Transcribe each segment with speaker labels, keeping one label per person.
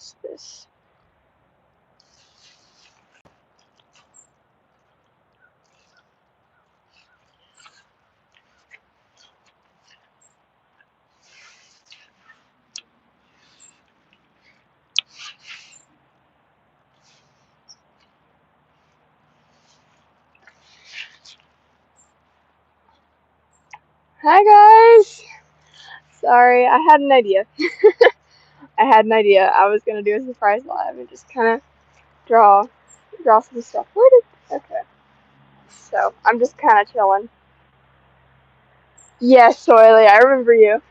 Speaker 1: What's this? Hi guys! Sorry, I had an idea. I was gonna do a surprise live and just kind of draw some stuff. Okay. So I'm just kind of chilling. Yes, Soily, I remember you.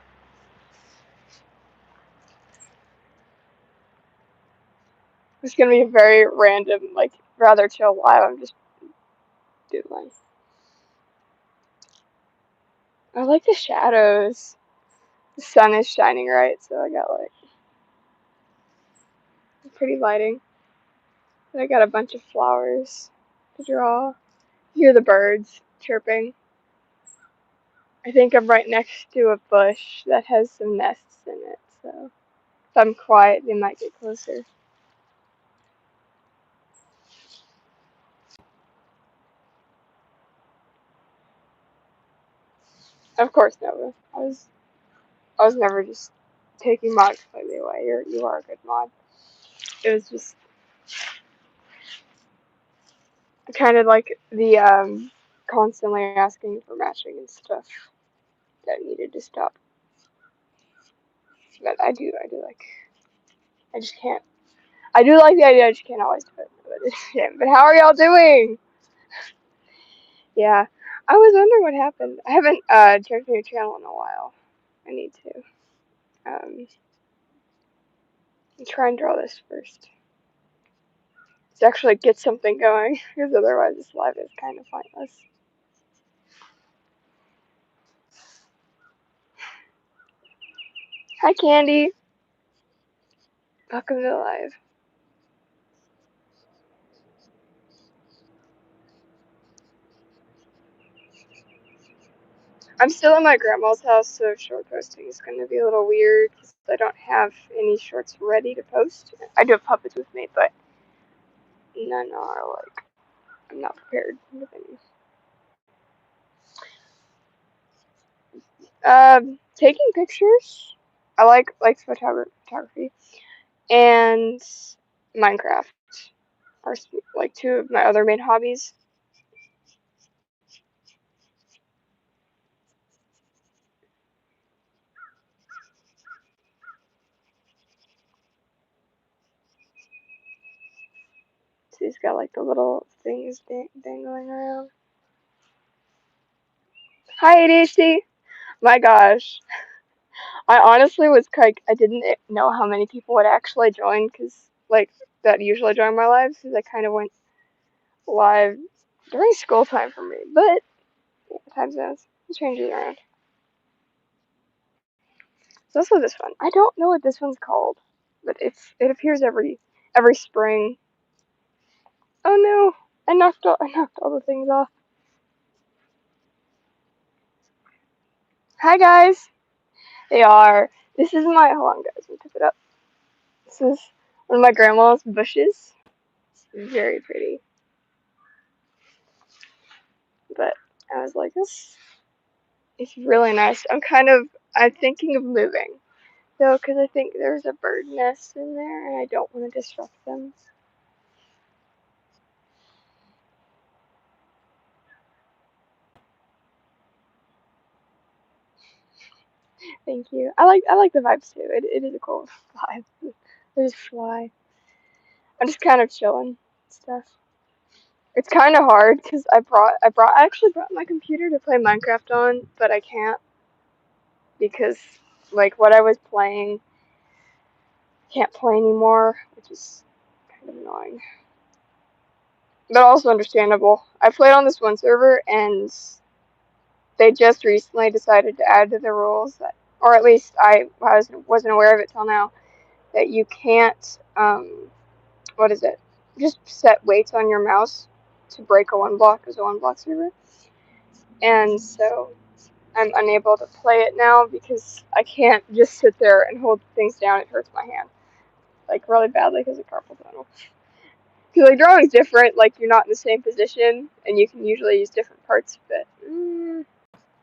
Speaker 1: It's gonna be a very random, like rather chill live. I'm just doodling. I like the shadows. The sun is shining right, so I got like pretty lighting. And I got a bunch of flowers to draw. Hear the birds chirping. I think I'm right next to a bush that has some nests in it, so if I'm quiet, they might get closer. Of course, Nova. I was never just taking mod completely away. You are a good mod. It was just kind of like the constantly asking for matching and stuff that needed to stop. But I do like. I just can't. I do like the idea. I just can't always do it. But how are y'all doing? Yeah, I was wondering what happened. I haven't checked your channel in a while. I need to. Try and draw this first. To actually get something going, because otherwise this live is kind of pointless. Hi, Candy. Welcome to the live. I'm still at my grandma's house, so short posting is going to be a little weird because I don't have any shorts ready to post. I do have puppets with me, but none are like, I'm not prepared with any. Taking pictures. I like photography and Minecraft are like two of my other main hobbies. So he's got like the little things dangling around. Hi, ADHD. My gosh. I honestly was like, I didn't know how many people would actually join because, like, that usually join my lives because I kind of went live during school time for me. But, yeah, time zones. It changes around. So this was this one. I don't know what this one's called, but it appears every spring. Oh no! I knocked all the things off. Hi guys! They are. This is my, hold on guys, let me tip it up. This is one of my grandma's bushes. Very pretty. But I was like, this is really nice. I'm thinking of moving. Though, because I think there's a bird nest in there and I don't want to disrupt them. Thank you. I like the vibes too. It is a cool vibe. They just fly. I'm just kind of chilling stuff. It's kind of hard because I actually brought my computer to play Minecraft on, but I can't because like what I was playing can't play anymore, which is kind of annoying. But also understandable. I played on this one server and they just recently decided to add to the rules that, or at least I wasn't aware of it till now, that you can't what is it? Just set weights on your mouse to break a one block as a one block server. And so I'm unable to play it now because I can't just sit there and hold things down. It hurts my hand. like really badly because of carpal tunnel. Because like drawing's different, like you're not in the same position, and you can usually use different parts, but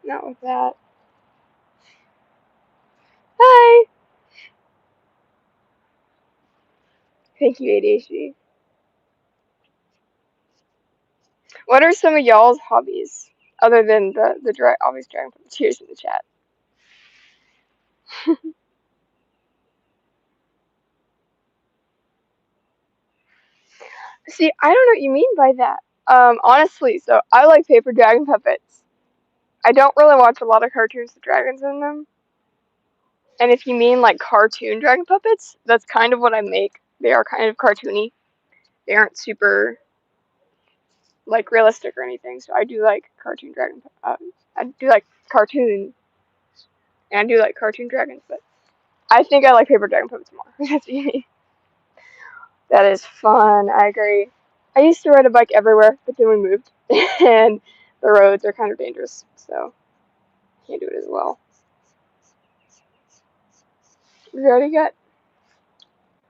Speaker 1: not with that. Hi! Thank you, ADHD. What are some of y'all's hobbies, other than the obvious dragon puppeteers in the chat? See, I don't know what you mean by that. Honestly, so I like paper dragon puppets. I don't really watch a lot of cartoons with dragons in them. And if you mean like cartoon dragon puppets, that's kind of what I make. They are kind of cartoony. They aren't super like realistic or anything. So I do like cartoon dragon. I do like cartoon, and I do like cartoon dragons. But I think I like paper dragon puppets more. That's easy. That is fun. I agree. I used to ride a bike everywhere, but then we moved, and the roads are kind of dangerous, so can't do it as well. We already got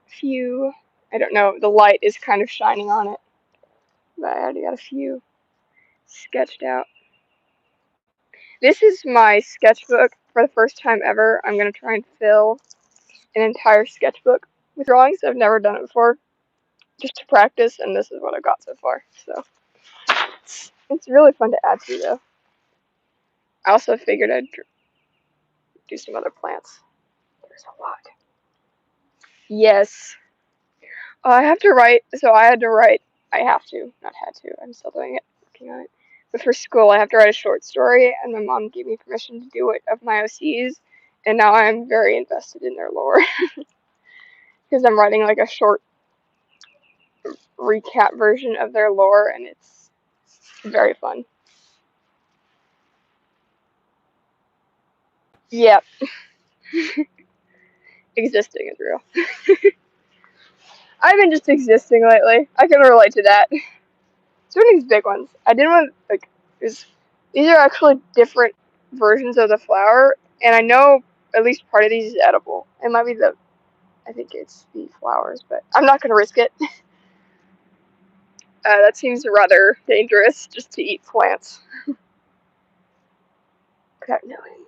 Speaker 1: a few. I don't know. The light is kind of shining on it, but I already got a few sketched out. This is my sketchbook for the first time ever. I'm gonna try and fill an entire sketchbook with drawings. I've never done it before, just to practice, and this is what I've got so far. So it's really fun to add to, though. I also figured I'd do some other plants. There's a lot. Yes. I have to write. So I had to write. I have to, not had to. I'm still doing it, working on it. But for school, I have to write a short story, and my mom gave me permission to do it of my OCs, and now I'm very invested in their lore because I'm writing like a short recap version of their lore, and it's very fun. Yep. Existing is real. I've been just existing lately. I can relate to that. So these big ones. I did one like these are actually different versions of the flower, and I know at least part of these is edible. It might be I think it's the flowers, but I'm not gonna risk it. That seems rather dangerous just to eat plants. Without knowing.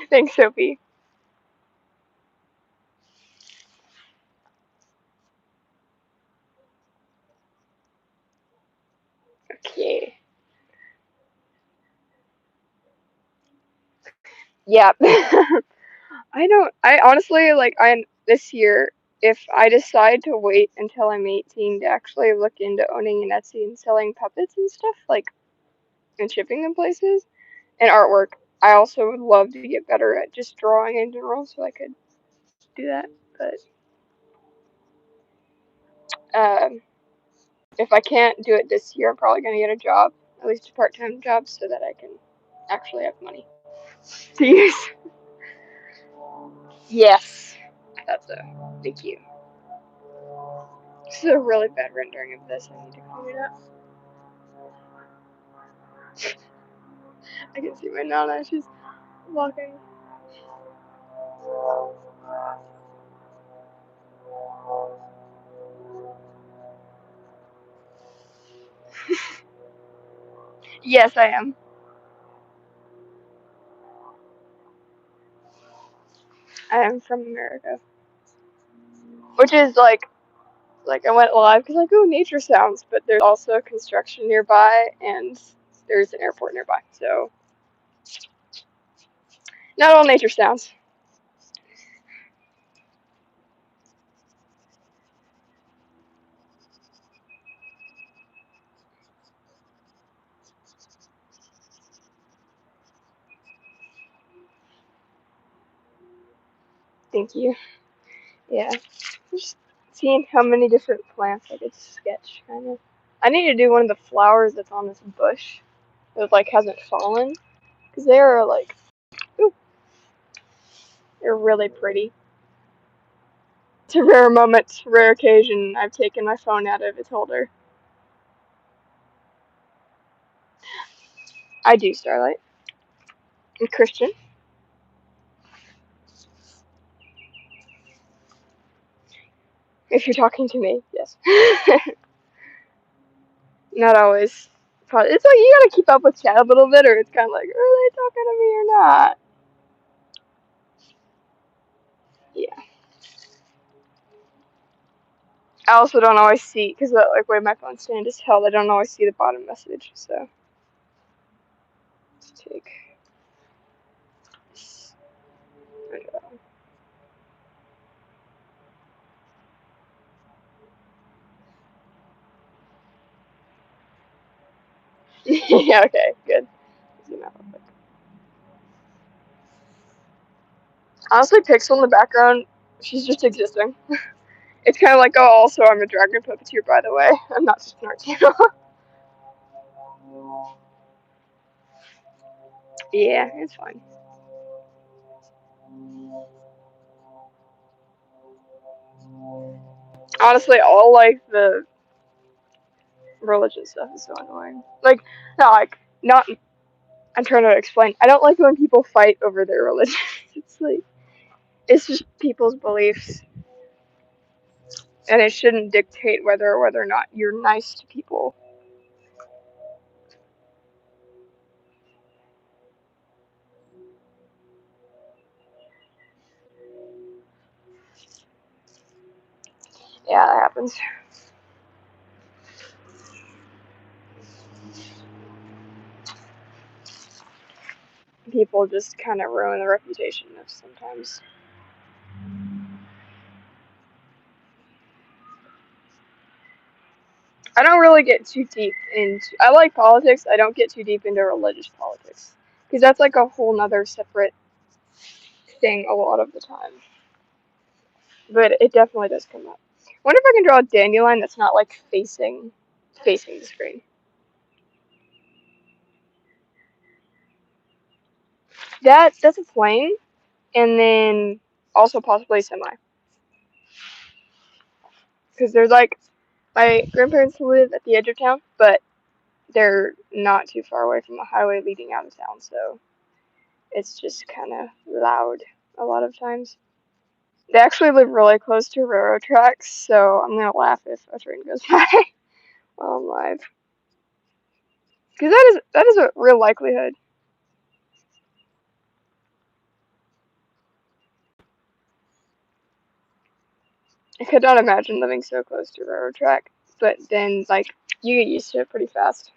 Speaker 1: Thanks, Sophie. Okay. Yeah. I honestly, like, this year, if I decide to wait until I'm 18 to actually look into owning an Etsy and selling puppets and stuff, like, and shipping them places, and artwork, I also would love to get better at just drawing in general so I could do that. But, if I can't do it this year, I'm probably going to get a job, at least a part-time job, so that I can actually have money to use. Yes. That's thank you. This is a really bad rendering of this. I need to clean it up. I can see my Nana. She's walking. Yes, I am. I am from America. Which is like I went live because like, oh, nature sounds, but there's also construction nearby and there's an airport nearby. So not all nature sounds. Thank you. Yeah. Just seeing how many different plants I could sketch, kind of. I need to do one of the flowers that's on this bush that like hasn't fallen, because they are like, ooh, they're really pretty. It's a rare moment, rare occasion. I've taken my phone out of its holder. I do, Starlight. I'm Christian. If you're talking to me, yes. Not always. Probably. It's like you gotta keep up with chat a little bit, or it's kind of like, are they talking to me or not? Yeah. I also don't always see, because the like way my phone stand is held, I don't always see the bottom message. So let's take this. Yeah. Okay. Good. Zoom out real quick. Honestly, Pixel in the background, she's just existing. It's kind of like, oh, also I'm a dragon puppeteer, by the way. I'm not just an art channel. Yeah, it's fine. Honestly, all like the religious stuff is so annoying. Like, no, like not. I'm trying to explain. I don't like when people fight over their religion. It's like it's just people's beliefs, and it shouldn't dictate whether or not you're nice to people. Yeah, that happens. People just kind of ruin the reputation of sometimes. I don't really get too deep into. I like politics. I don't get too deep into religious politics because that's like a whole nother separate thing a lot of the time. But it definitely does come up. I wonder if I can draw a dandelion that's not like facing the screen. That's a plane, and then also possibly a semi. Because there's like my grandparents live at the edge of town, but they're not too far away from a highway leading out of town, so it's just kind of loud a lot of times. They actually live really close to railroad tracks, so I'm gonna laugh if a train goes by while I'm live. Because that is a real likelihood. I could not imagine living so close to a railroad track, but then like you get used to it pretty fast.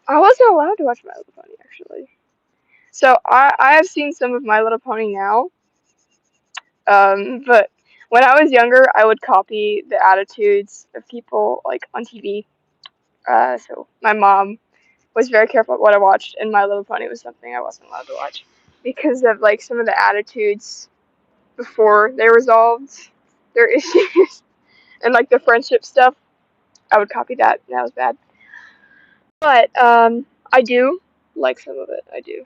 Speaker 1: I wasn't allowed to watch My Little Pony actually. So I have seen some of My Little Pony now, but when I was younger, I would copy the attitudes of people like on TV. So my mom was very careful what I watched, and My Little Pony was something I wasn't allowed to watch because of like some of the attitudes before they resolved their issues and like the friendship stuff. I would copy that, and that was bad. But I do like some of it. I do.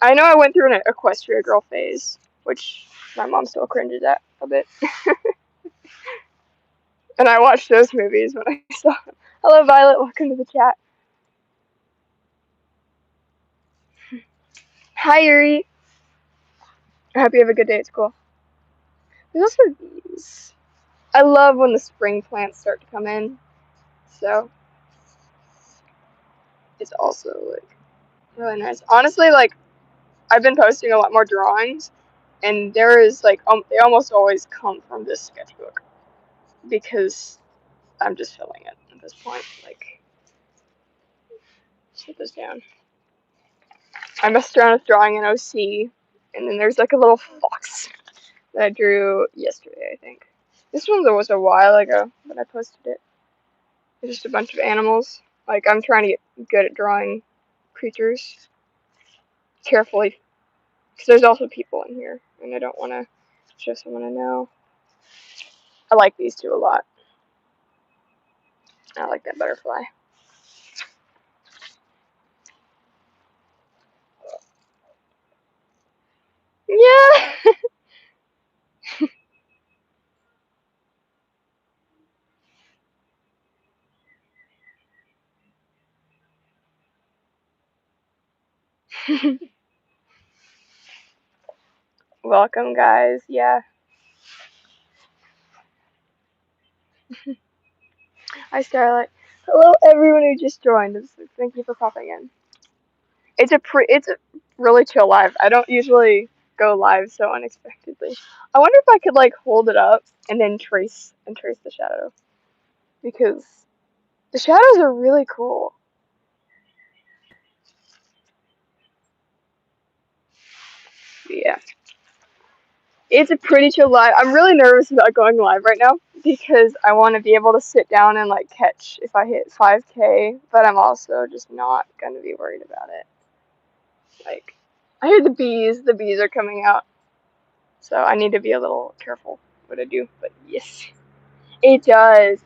Speaker 1: I know I went through an Equestria Girl phase, which my mom still cringes at a bit. And I watched those movies when I saw them. Hello, Violet. Welcome to the chat. Hi, Yuri. I hope you have a good day at school. There's also these. I love when the spring plants start to come in. So it's also like really nice. Honestly, like I've been posting a lot more drawings, and there is like they almost always come from this sketchbook because I'm just filling it at this point. Like, let's put this down. I messed around with drawing an OC, and then there's like a little fox that I drew yesterday, I think. This one was a while ago, but I posted it. It's just a bunch of animals. Like, I'm trying to get good at drawing creatures carefully, because there's also people in here, and I don't want to show someone I know. I like these two a lot. I like that butterfly. Yeah! Welcome, guys. Yeah. Hi, Starlight. Hello, everyone who just joined. Thank you for popping in. It's a really chill live. I don't usually go live so unexpectedly. I wonder if I could like hold it up and then trace the shadow, because the shadows are really cool. Yeah. It's a pretty chill live. I'm really nervous about going live right now because I want to be able to sit down and like catch if I hit 5K, but I'm also just not going to be worried about it. Like, I hear the bees. The bees are coming out, so I need to be a little careful what I do. But yes, it does.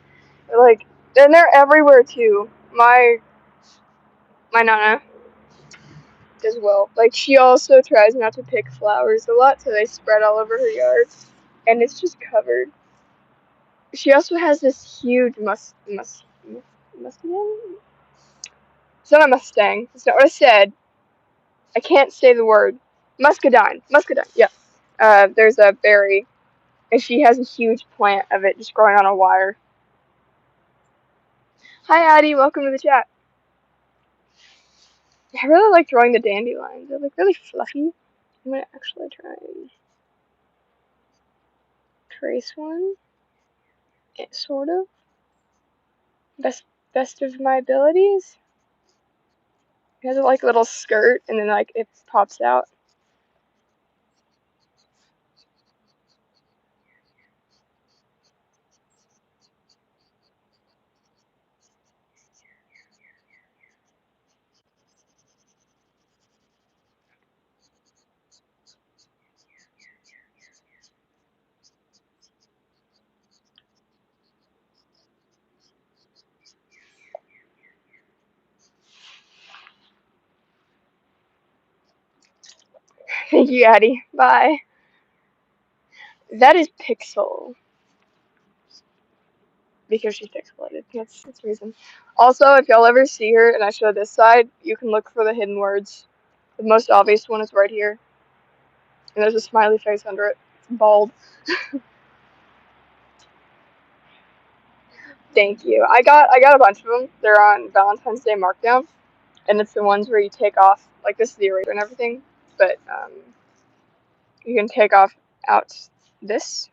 Speaker 1: Like, and they're everywhere too. My nana as well. Like, she also tries not to pick flowers a lot, so they spread all over her yard, and it's just covered. She also has this huge Mustang? It's not a Mustang. It's not what I said. I can't say the word. Muscadine. Muscadine, yeah. There's a berry, and she has a huge plant of it just growing on a wire. Hi, Addie. Welcome to the chat. I really like drawing the dandelions. They're like really fluffy. I'm gonna actually try and trace one. It sort of. Best of my abilities. It has a like little skirt, and then like it pops out. Thank you, Addie. Bye. That is Pixel. Because she's pixelated. That's the reason. Also, if y'all ever see her and I show this side, you can look for the hidden words. The most obvious one is right here. And there's a smiley face under it. It's bald. Thank you. I got a bunch of them. They're on Valentine's Day markdown. And it's the ones where you take off, like this is the eraser and everything, but you can take off out this.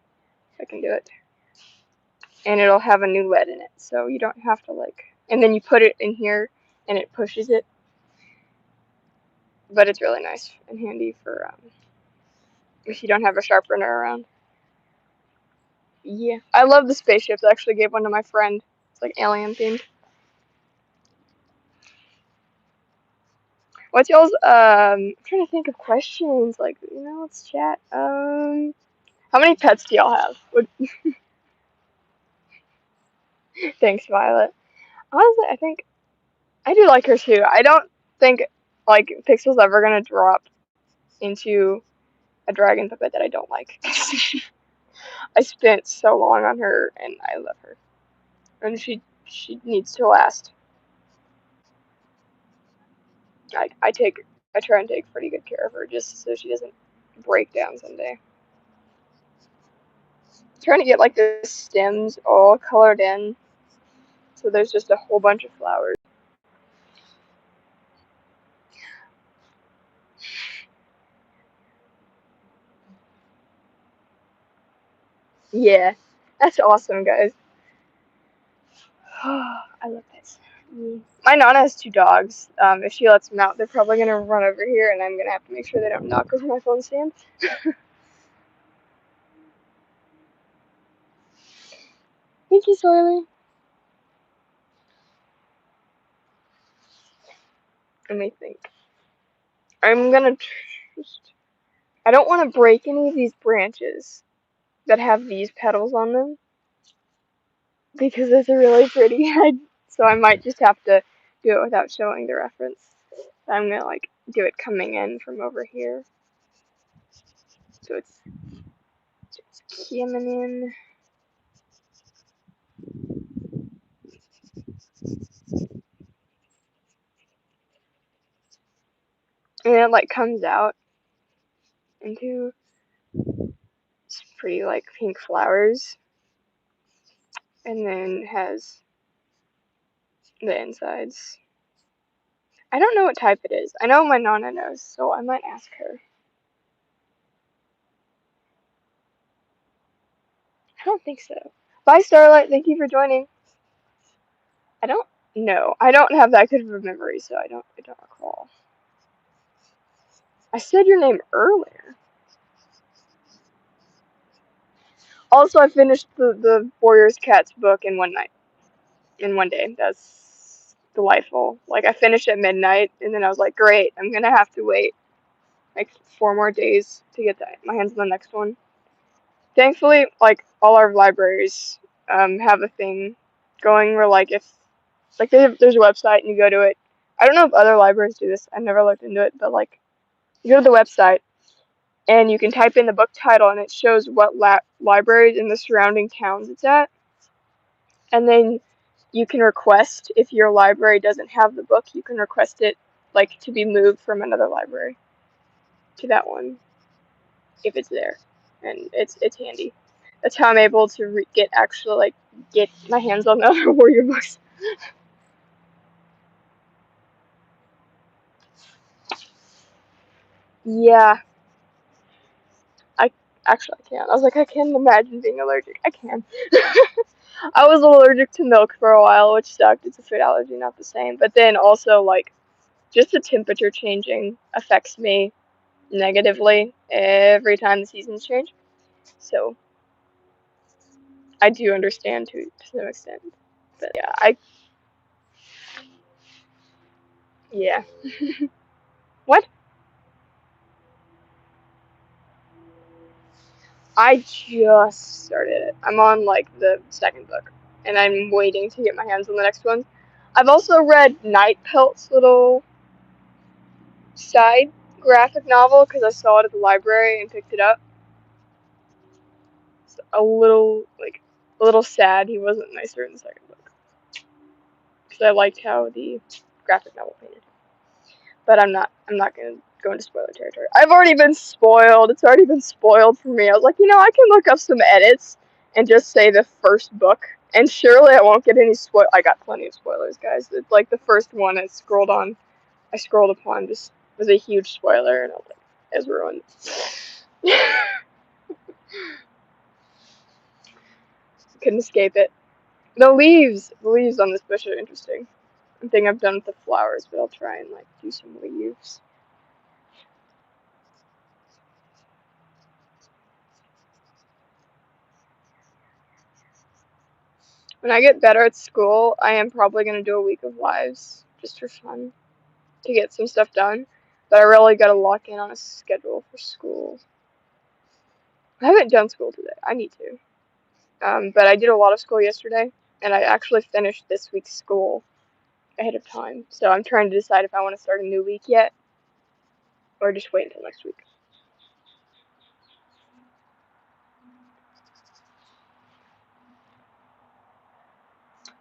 Speaker 1: I can do it. And it'll have a new lead in it. So you don't have to like, and then you put it in here and it pushes it. But it's really nice and handy for if you don't have a sharpener around. Yeah. I love the spaceships. I actually gave one to my friend. It's like alien themed. What's y'all's I'm trying to think of questions, like, let's chat. How many pets do y'all have? Thanks, Violet. Honestly, I think I do like her too. I don't think like Pixel's ever gonna drop into a dragon puppet that I don't like. I spent so long on her and I love her. And she needs to last. I try and take pretty good care of her just so she doesn't break down someday. I'm trying to get like the stems all colored in, so there's just a whole bunch of flowers. Yeah, that's awesome, guys. I love this. My Nana has two dogs. If she lets them out, they're probably gonna run over here, and I'm gonna have to make sure they don't knock over my phone stand. Thank you, Soily. Let me think. I'm gonna I don't want to break any of these branches that have these petals on them because those are really pretty. So I might just have to do it without showing the reference. I'm gonna like do it coming in from over here. So it's coming in. And it like comes out into pretty like pink flowers, and then has the insides. I don't know what type it is. I know my Nana knows, so I might ask her. I don't think so. Bye, Starlight. Thank you for joining. I don't know. I don't have that good of a memory, so I don't recall. I said your name earlier. Also, I finished the Warriors Cats book in one night. In one day. That's delightful. Like, I finished at midnight, and then I was like, great, I'm gonna have to wait like 4 more days to get my hands on the next one. Thankfully, like, all our libraries have a thing going where, like, if like there's a website and you go to it. I don't know if other libraries do this. I've never looked into it, but like, you go to the website and you can type in the book title and it shows what libraries in the surrounding towns it's at, and then you can request, if your library doesn't have the book, you can request it like to be moved from another library to that one if it's there, and it's handy. That's how I'm able to get my hands on the other warrior books. Yeah, I actually I can. I was like, I can't imagine being allergic. I can. I was allergic to milk for a while, which sucked. It's a food allergy, not the same. But then also, like, just the temperature changing affects me negatively every time the seasons change. So I do understand to some extent. But yeah. What? I just started it. I'm on like the second book, and I'm waiting to get my hands on the next one. I've also read Night Pelt's little side graphic novel because I saw it at the library and picked it up. It's a little sad he wasn't nicer in the second book because I liked how the graphic novel painted. But I'm not gonna go into spoiler territory. I've already been spoiled. It's already been spoiled for me. I was like, I can look up some edits and just say the first book, and surely I won't get any spoil. I got plenty of spoilers, guys. It's like the first one I scrolled upon just was a huge spoiler, and I was like, it's ruined. Couldn't escape it. The leaves on this bush are interesting. I think I've done with the flowers, but I'll try and like do some leaves. When I get better at school, I am probably going to do a week of lives just for fun to get some stuff done. But I really got to lock in on a schedule for school. I haven't done school today. I need to. But I did a lot of school yesterday, and I actually finished this week's school ahead of time. So I'm trying to decide if I want to start a new week yet or just wait until next week.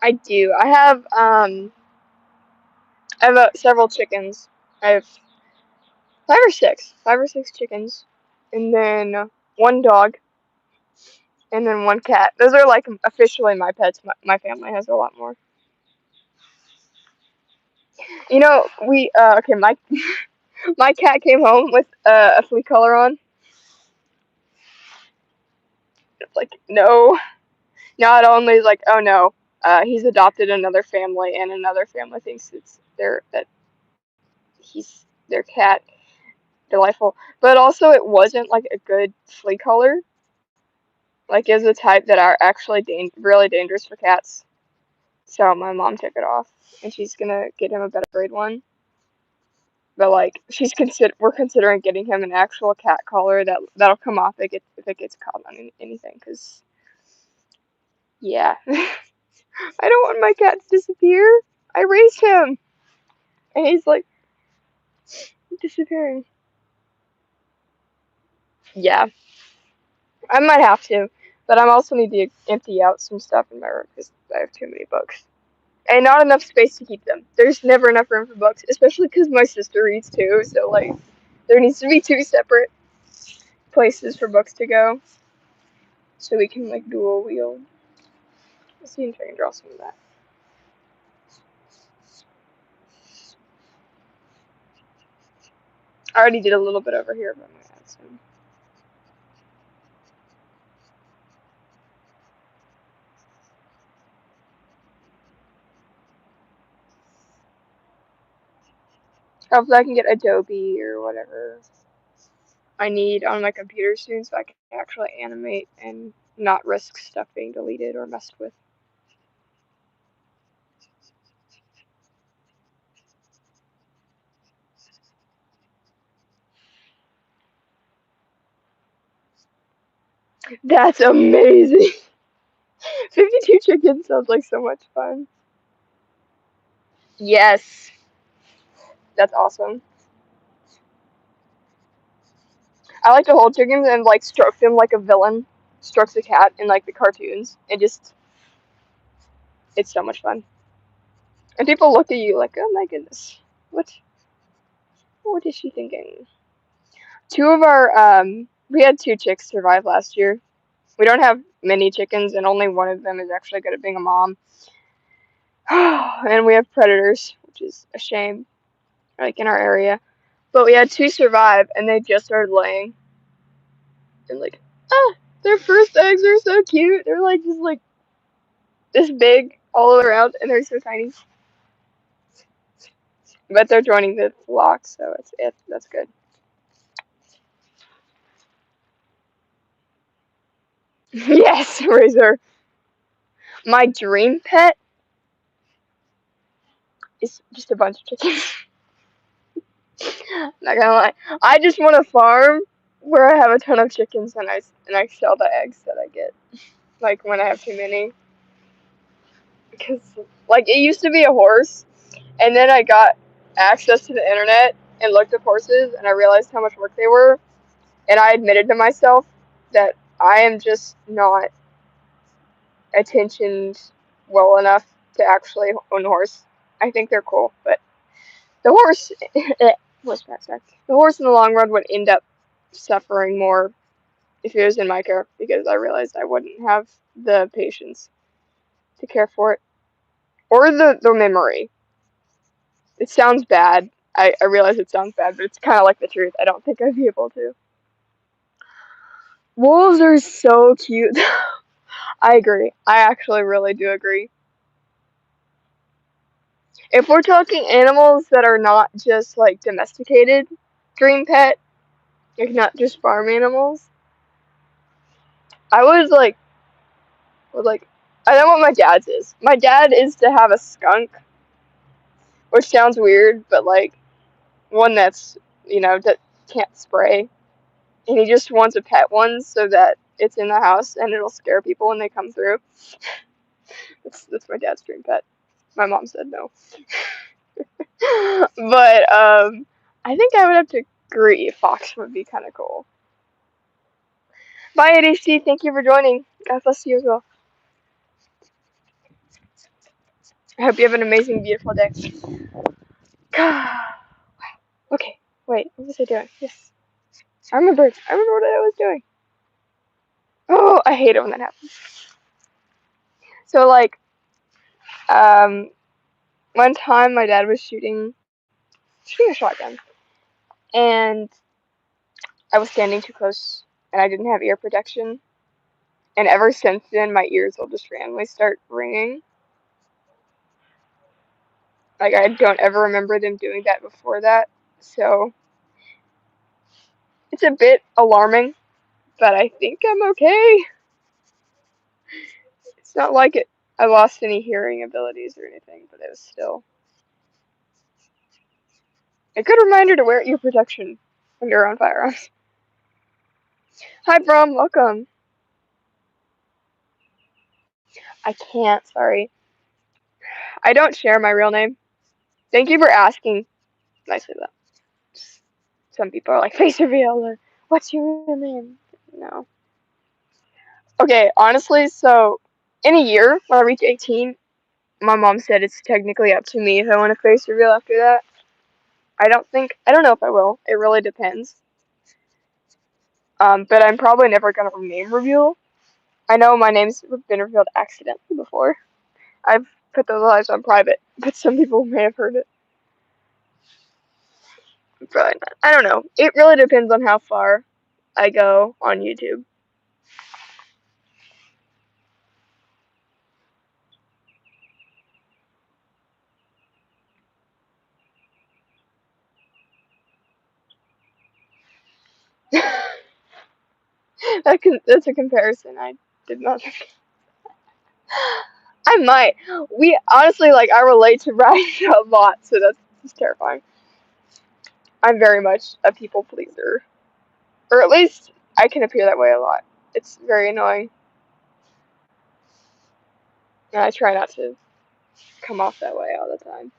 Speaker 1: I do. I have several chickens. I have 5 or 6 chickens, and then one dog, and then one cat. Those are like officially my pets. My family has a lot more. We okay. My my cat came home with a flea collar on. It's like, no. Not only is like, oh no, he's adopted another family, and another family thinks that he's their cat. Delightful, but also it wasn't like a good flea collar. Like, it's a type that are actually really dangerous for cats. So my mom took it off, and she's gonna get him a better grade one. But like, we're considering getting him an actual cat collar that'll come off if it gets caught on anything. Cause yeah, I don't want my cat to disappear. I raised him, and he's like disappearing. Yeah, I might have to, but I also need to empty out some stuff in my room because I have too many books. And not enough space to keep them. There's never enough room for books, especially because my sister reads too, so like, There needs to be 2 separate places for books to go, so we can like dual wield. Let's see if I can draw some of that. I already did a little bit over here, but I'm gonna add some. Hopefully I can get Adobe or whatever I need on my computer soon so I can actually animate and not risk stuff being deleted or messed with. That's amazing! 52 chickens sounds like so much fun. Yes! That's awesome. I like to hold chickens and like stroke them like a villain strokes a cat in like the cartoons. It's so much fun. And people look at you like, oh my goodness, what is she thinking? We had 2 chicks survive last year. We don't have many chickens, and only one of them is actually good at being a mom. And we have predators, which is a shame, like in our area. But we had 2 survive, and they just started laying. And like, their first eggs are so cute. They're like just like this big all around, and they're so tiny. But they're joining the flock, so that's good. Yes, Razor. My dream pet is just a bunch of chickens. Not gonna lie, I just want a farm where I have a ton of chickens and I sell the eggs that I get. Like when I have too many, because like it used to be a horse, and then I got access to the internet and looked up horses, and I realized how much work they were, and I admitted to myself that I am just not attentioned well enough to actually own a horse. I think they're cool, but the horse, the horse in the long run would end up suffering more if it was in my care, because I realized I wouldn't have the patience to care for it or the memory. It sounds bad. I realize it sounds bad, but it's kind of like the truth. I don't think I'd be able to. Wolves are so cute. I agree. I actually really do agree. If we're talking animals that are not just like domesticated dream pet, like not just farm animals, I would like I know what my dad's is. My dad is to have a skunk, which sounds weird, but like one that's that can't spray, and he just wants a pet one so that it's in the house and it'll scare people when they come through. That's my dad's dream pet. My mom said no. But I think I would have to agree. Fox would be kind of cool. Bye, ADHD. Thank you for joining. God bless you as well. I hope you have an amazing, beautiful day. Okay, wait. What was I doing? Yes. I remember what I was doing. Oh, I hate it when that happens. So, like, one time my dad was shooting a shotgun, and I was standing too close, and I didn't have ear protection. And ever since then, my ears will just randomly start ringing. Like, I don't ever remember them doing that before that, so it's a bit alarming, but I think I'm okay. It's not like I lost any hearing abilities or anything, but it was still a good reminder to wear ear protection when you're on firearms. Hi, Brom. Welcome. I can't. Sorry. I don't share my real name. Thank you for asking nicely, though. Some people are like, face reveal, or what's your real name? No. Okay, honestly, so in a year, when I reach 18, my mom said it's technically up to me if I want to face reveal after that. I don't know if I will. It really depends. But I'm probably never gonna name reveal. I know my name's been revealed accidentally before. I've put those lives on private, but some people may have heard it. Probably not. I don't know. It really depends on how far I go on YouTube. That's a comparison I did not. I might. We honestly I relate to Ryan a lot, so that's just terrifying. I'm very much a people pleaser, or at least I can appear that way a lot. It's very annoying, and I try not to come off that way all the time.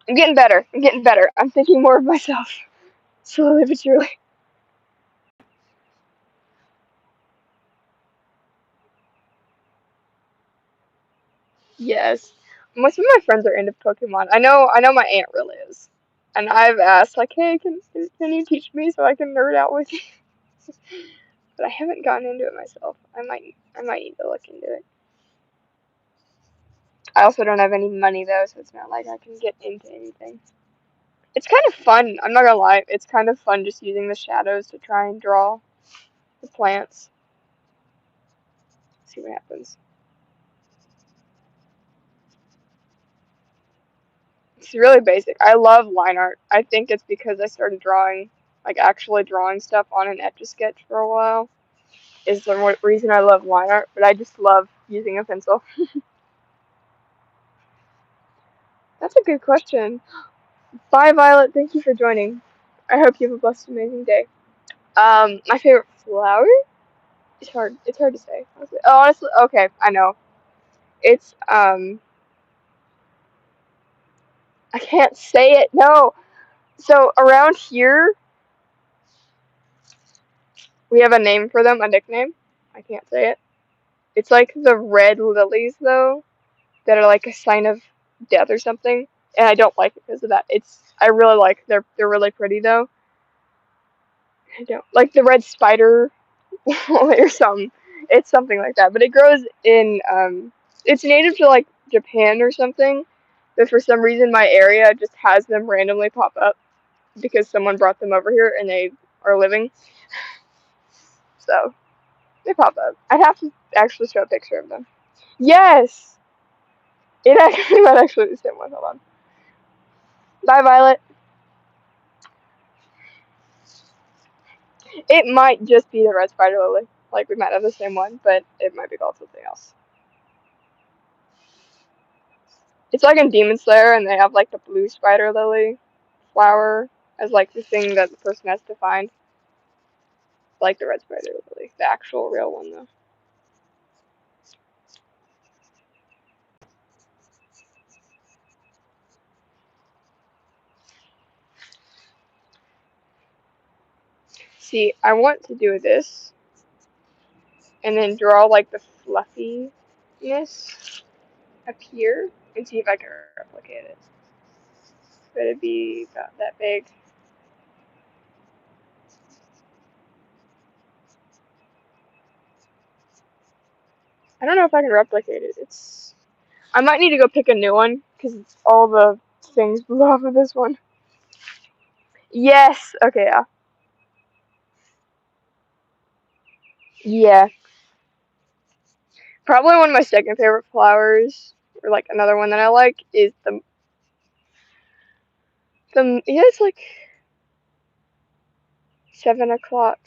Speaker 1: I'm getting better. I'm getting better. I'm thinking more of myself, slowly but surely. Yes. Most of my friends are into Pokemon. I know my aunt really is. And I've asked, like, hey, can you teach me so I can nerd out with you? But I haven't gotten into it myself. I might need to look into it. I also don't have any money though, so it's not like I can get into anything. It's kind of fun, I'm not gonna lie. It's kind of fun just using the shadows to try and draw the plants. See what happens. It's really basic. I love line art. I think it's because I started drawing, actually drawing stuff on an Etch-a-Sketch for a while. Is the reason I love line art, but I just love using a pencil. That's a good question. Bye, Violet. Thank you for joining. I hope you have a blessed, amazing day. My favorite flower? It's hard to say. Honestly, okay, I know. It's I can't say it. No. So around here, we have a name for them, a nickname. I can't say it. It's like the red lilies, though, that are like a sign of death or something. And I don't like it because of that. I really like. They're really pretty though. I don't like the red spider or something. It's something like that, but it grows in it's native to like Japan or something. But for some reason, my area just has them randomly pop up because someone brought them over here and they are living. So they pop up. I'd have to actually show a picture of them. Yes, it actually might actually be the same one. Hold on. Bye, Violet. It might just be the red spider lily. Like we might have the same one, but it might be called something else. It's like in Demon Slayer, and they have like the blue spider lily flower as like the thing that the person has to find. Like the red spider lily, the actual real one though. See, I want to do this and then draw like the fluffiness up here and see if I can replicate it. But it'd be about that big. I don't know if I can replicate it. I might need to go pick a new one because all the things blew off of this one. Yes. Okay. Yeah. Yeah. Probably one of my second favorite flowers, or like another one that I like, is the yeah. It's like 7 o'clock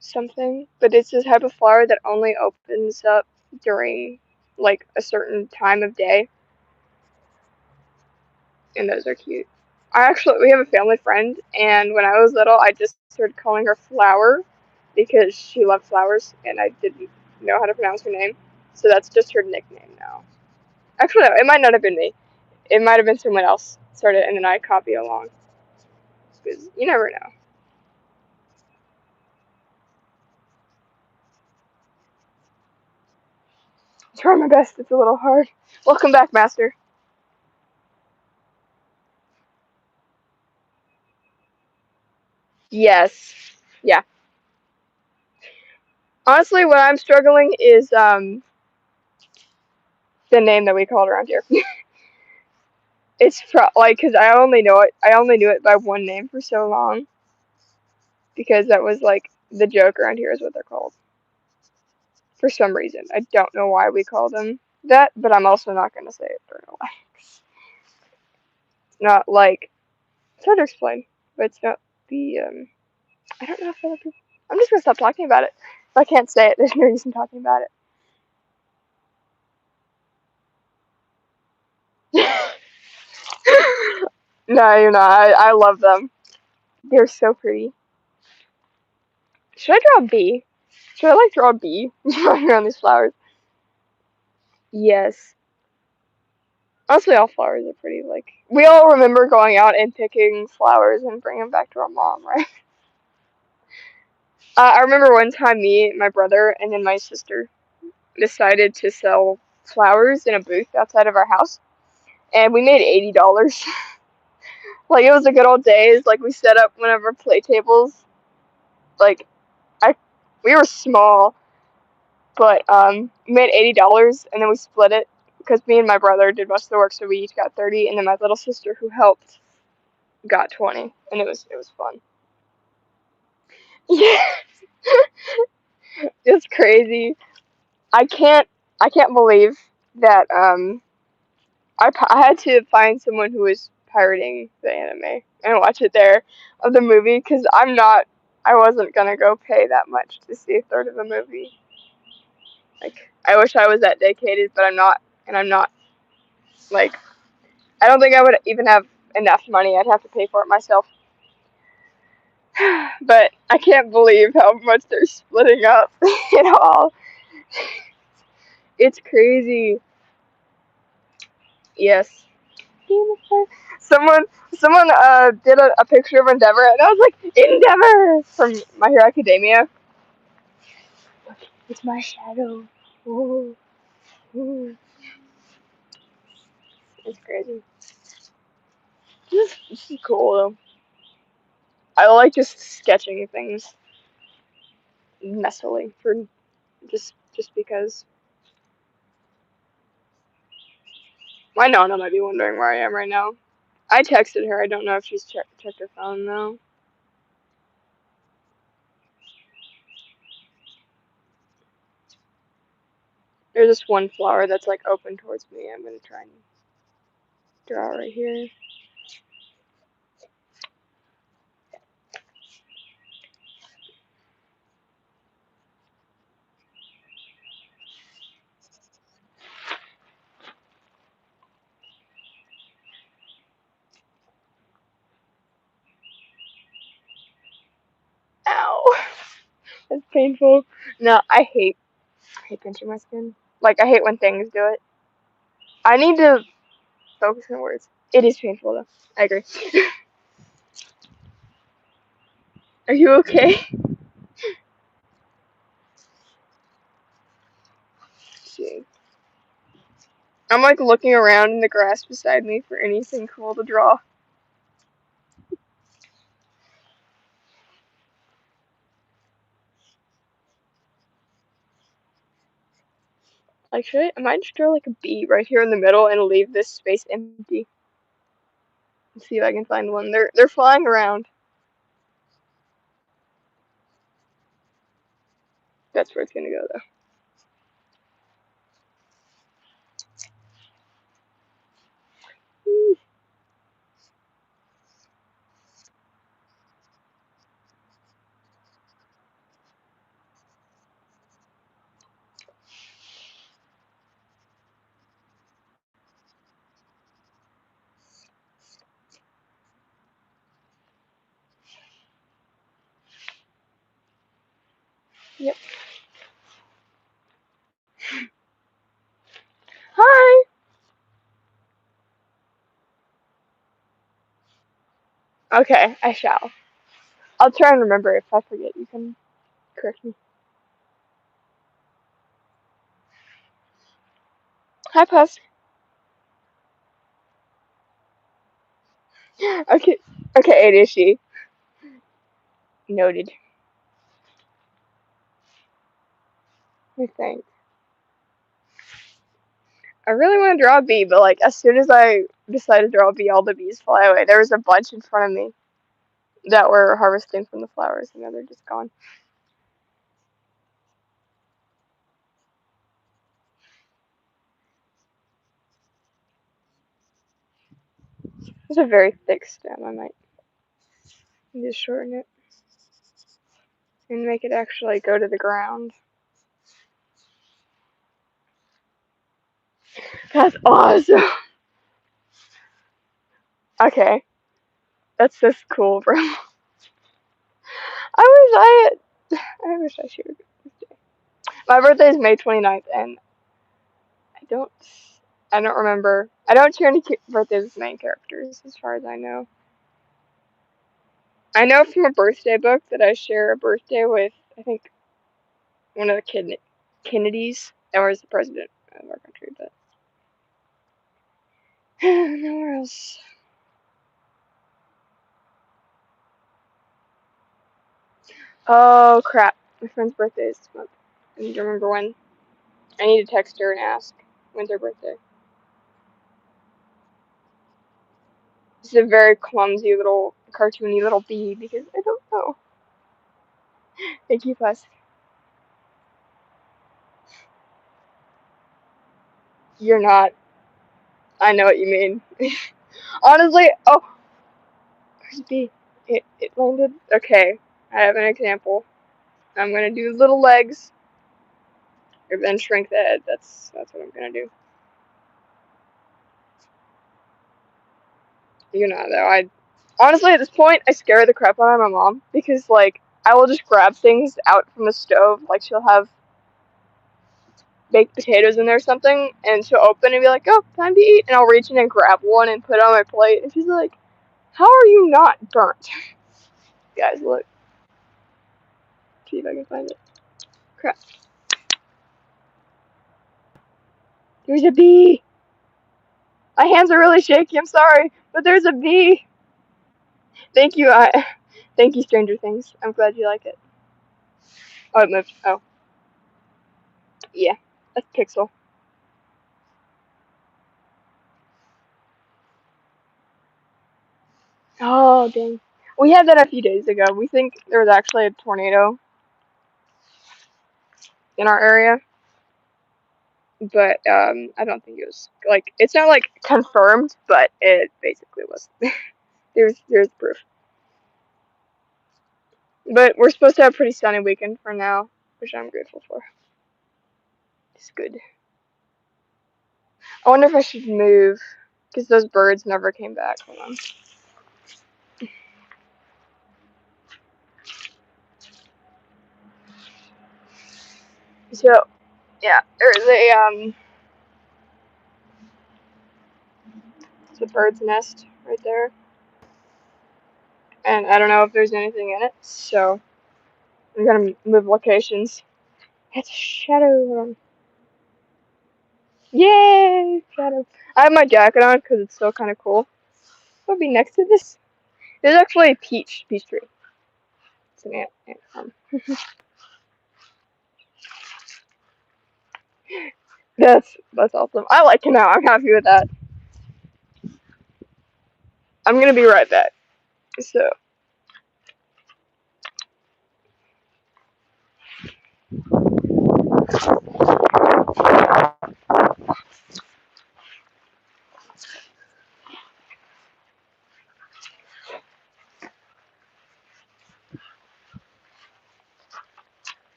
Speaker 1: something, but it's this type of flower that only opens up during like a certain time of day, and those are cute. We have a family friend, and when I was little, I just started calling her Flower because she loved flowers, and I didn't know how to pronounce her name, so that's just her nickname now. Actually, no, it might not have been me. It might have been someone else started, and then I copy along. Because you never know. I try my best. It's a little hard. Welcome back, Master. Yes. Yeah. Honestly, what I'm struggling is the name that we call it around here. It's like because I only know it. I only knew it by one name for so long because that was like the joke around here is what they're called for some reason. I don't know why we call them that, but I'm also not gonna say it for no why. It's not like it's hard to explain, but it's not the I don't know if other people. I'm just gonna stop talking about it. If I can't say it, there's no reason talking about it. No, you're not. I love them. They're so pretty. Should I draw a bee? Should I like draw a bee running around these flowers? Yes. Honestly, all flowers are pretty. Like we all remember going out and picking flowers and bringing them back to our mom, right? I remember one time me, my brother, and then my sister decided to sell flowers in a booth outside of our house, and we made $80. Like it was the good old days. Like we set up one of our play tables. Like I, we were small, but we made $80, and then we split it because me and my brother did most of the work, so we each got 30, and then my little sister who helped got 20, and it was fun. Yeah, it's crazy. I can't I can't believe that I had to find someone who was pirating the anime and watch it there of the movie because I wasn't gonna go pay that much to see a third of a movie. Like I wish I was that dedicated, but I'm not, and I'm not like I don't think I would even have enough money. I'd have to pay for it myself. But I can't believe how much they're splitting up it all. It's crazy. Yes. Someone someone did a picture of Endeavor and I was like, Endeavor from My Hero Academia. Look, it's my shadow. Ooh, ooh. It's crazy. This is cool though. I like just sketching things messily for just because. My Nana might be wondering where I am right now. I texted her. I don't know if she's checked her phone though. There's this one flower that's like open towards me. I'm gonna try and draw right here. Ow, that's painful. No, I hate pinching my skin. Like I hate when things do it. I need to focus on words. It is painful though. I agree. Are you okay? See. I'm like looking around in the grass beside me for anything cool to draw. Like, I might just draw like a bee right here in the middle and leave this space empty. Let's see if I can find one. They're flying around. That's where it's gonna go though. Yep. Hi. Okay, I shall. I'll try and remember. If I forget, you can correct me. Hi, Puss. Okay. Okay, it is she. Noted. Let me think. I really want to draw a bee, but like as soon as I decided to draw a bee, all the bees fly away. There was a bunch in front of me that were harvesting from the flowers, and now they're just gone. It's a very thick stem. I might just shorten it and make it actually go to the ground. That's awesome. Okay, that's just cool, bro. I wish I shared this day. My birthday is May 29th, and I don't, I don't remember. I don't share any birthdays with main characters, as far as I know. I know from a birthday book that I share a birthday with, I think, one of the Kennedys, that was the president of our country, but nowhere else. Oh crap! My friend's birthday is this month. I need to remember when. I need to text her and ask when's her birthday. It's a very clumsy little, cartoony little bee because I don't know. Thank you, Fuss. You're not. I know what you mean. Honestly, oh, where's the bee? It landed. Okay, I have an example. I'm gonna do little legs, and then shrink the head. That's what I'm gonna do. You know, though, honestly at this point I scare the crap out of my mom because like I will just grab things out from the stove. Like she'll have baked potatoes in there or something, and she'll open and be like, "Oh, time to eat," and I'll reach in and grab one and put it on my plate, and she's like, "How are you not burnt?" Guys, look. See if I can find it. Crap. There's a bee! My hands are really shaky, I'm sorry, but there's a bee! Thank you, thank you, Stranger Things. I'm glad you like it. Oh, it moved. Oh. Yeah. That's Pixel. Oh, dang. We had that a few days ago. We think there was actually a tornado in our area, but I don't think it was like it's not like confirmed, but it basically was. There's proof. But we're supposed to have a pretty sunny weekend for now, which I'm grateful for. It's good. I wonder if I should move because those birds never came back. Hold on. So yeah, there's it's a bird's nest right there, and I don't know if there's anything in it, so I'm gonna move locations. It's a shadow. Yay! Shadow. I have my jacket on because it's still kind of cool. I'll be next to this. There's actually a peach tree. It's an ant farm. That's awesome. I like it now. I'm happy with that. I'm gonna be right back. So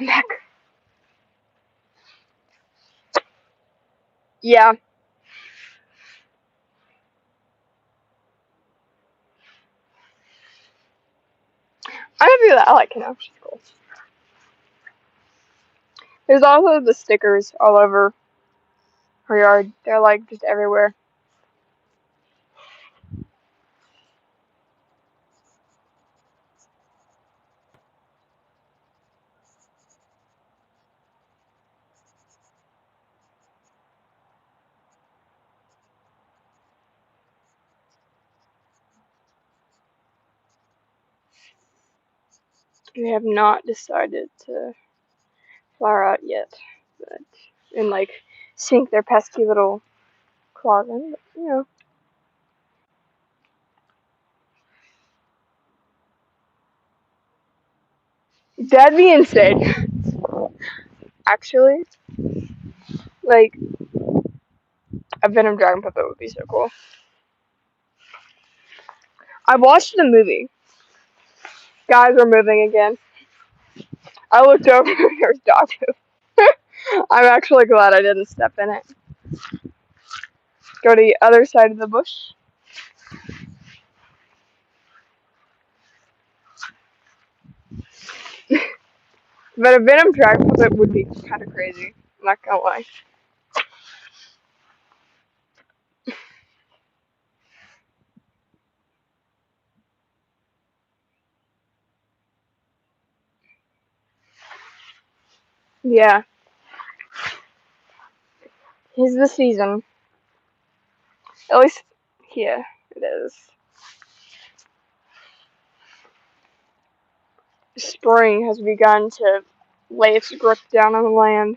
Speaker 1: I'm back. Yeah, I'm happy with that. I like it now. She's cool. There's also the stickers all over her yard. They're like just everywhere. They have not decided to flower out yet, but and like sink their pesky little claws in. But, you know, that'd be insane. Actually, like a Venom Dragon puppet would be so cool. I watched the movie. Guys were moving again. I looked over. There's dog poop. I'm actually glad I didn't step in it. Go to the other side of the bush. But a Venom Dragon puppet would be kind of crazy. I'm not gonna lie. Yeah, here's the season. At least, yeah, it is. Spring has begun to lay its grip down on the land.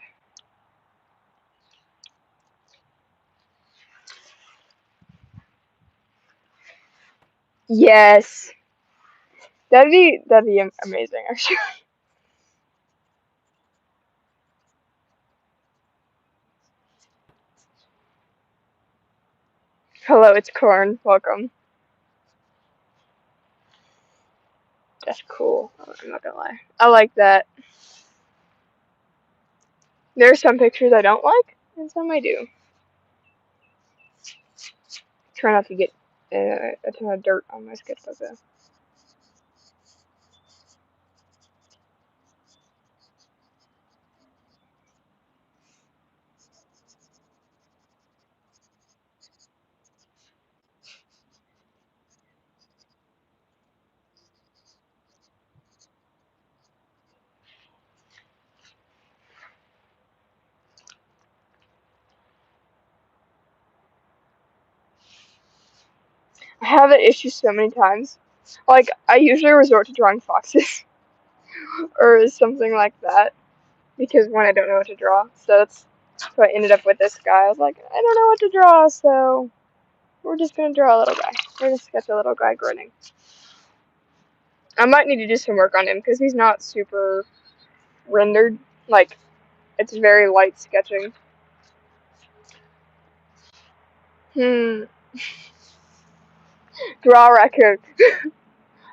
Speaker 1: Yes, that'd be amazing. Actually, hello, it's Corn. Welcome. That's cool. I'm not gonna lie. I like that. There are some pictures I don't like, and some I do. Try not to get a ton of dirt on my sketchbook though. I have that issue so many times. Like, I usually resort to drawing foxes or something like that because when I don't know what to draw. So I ended up with this guy. I was like, I don't know what to draw, so we're just gonna draw a little guy. We're gonna sketch a little guy grinning. I might need to do some work on him because he's not super rendered. Like, it's very light sketching. Hmm. Draw a raccoon.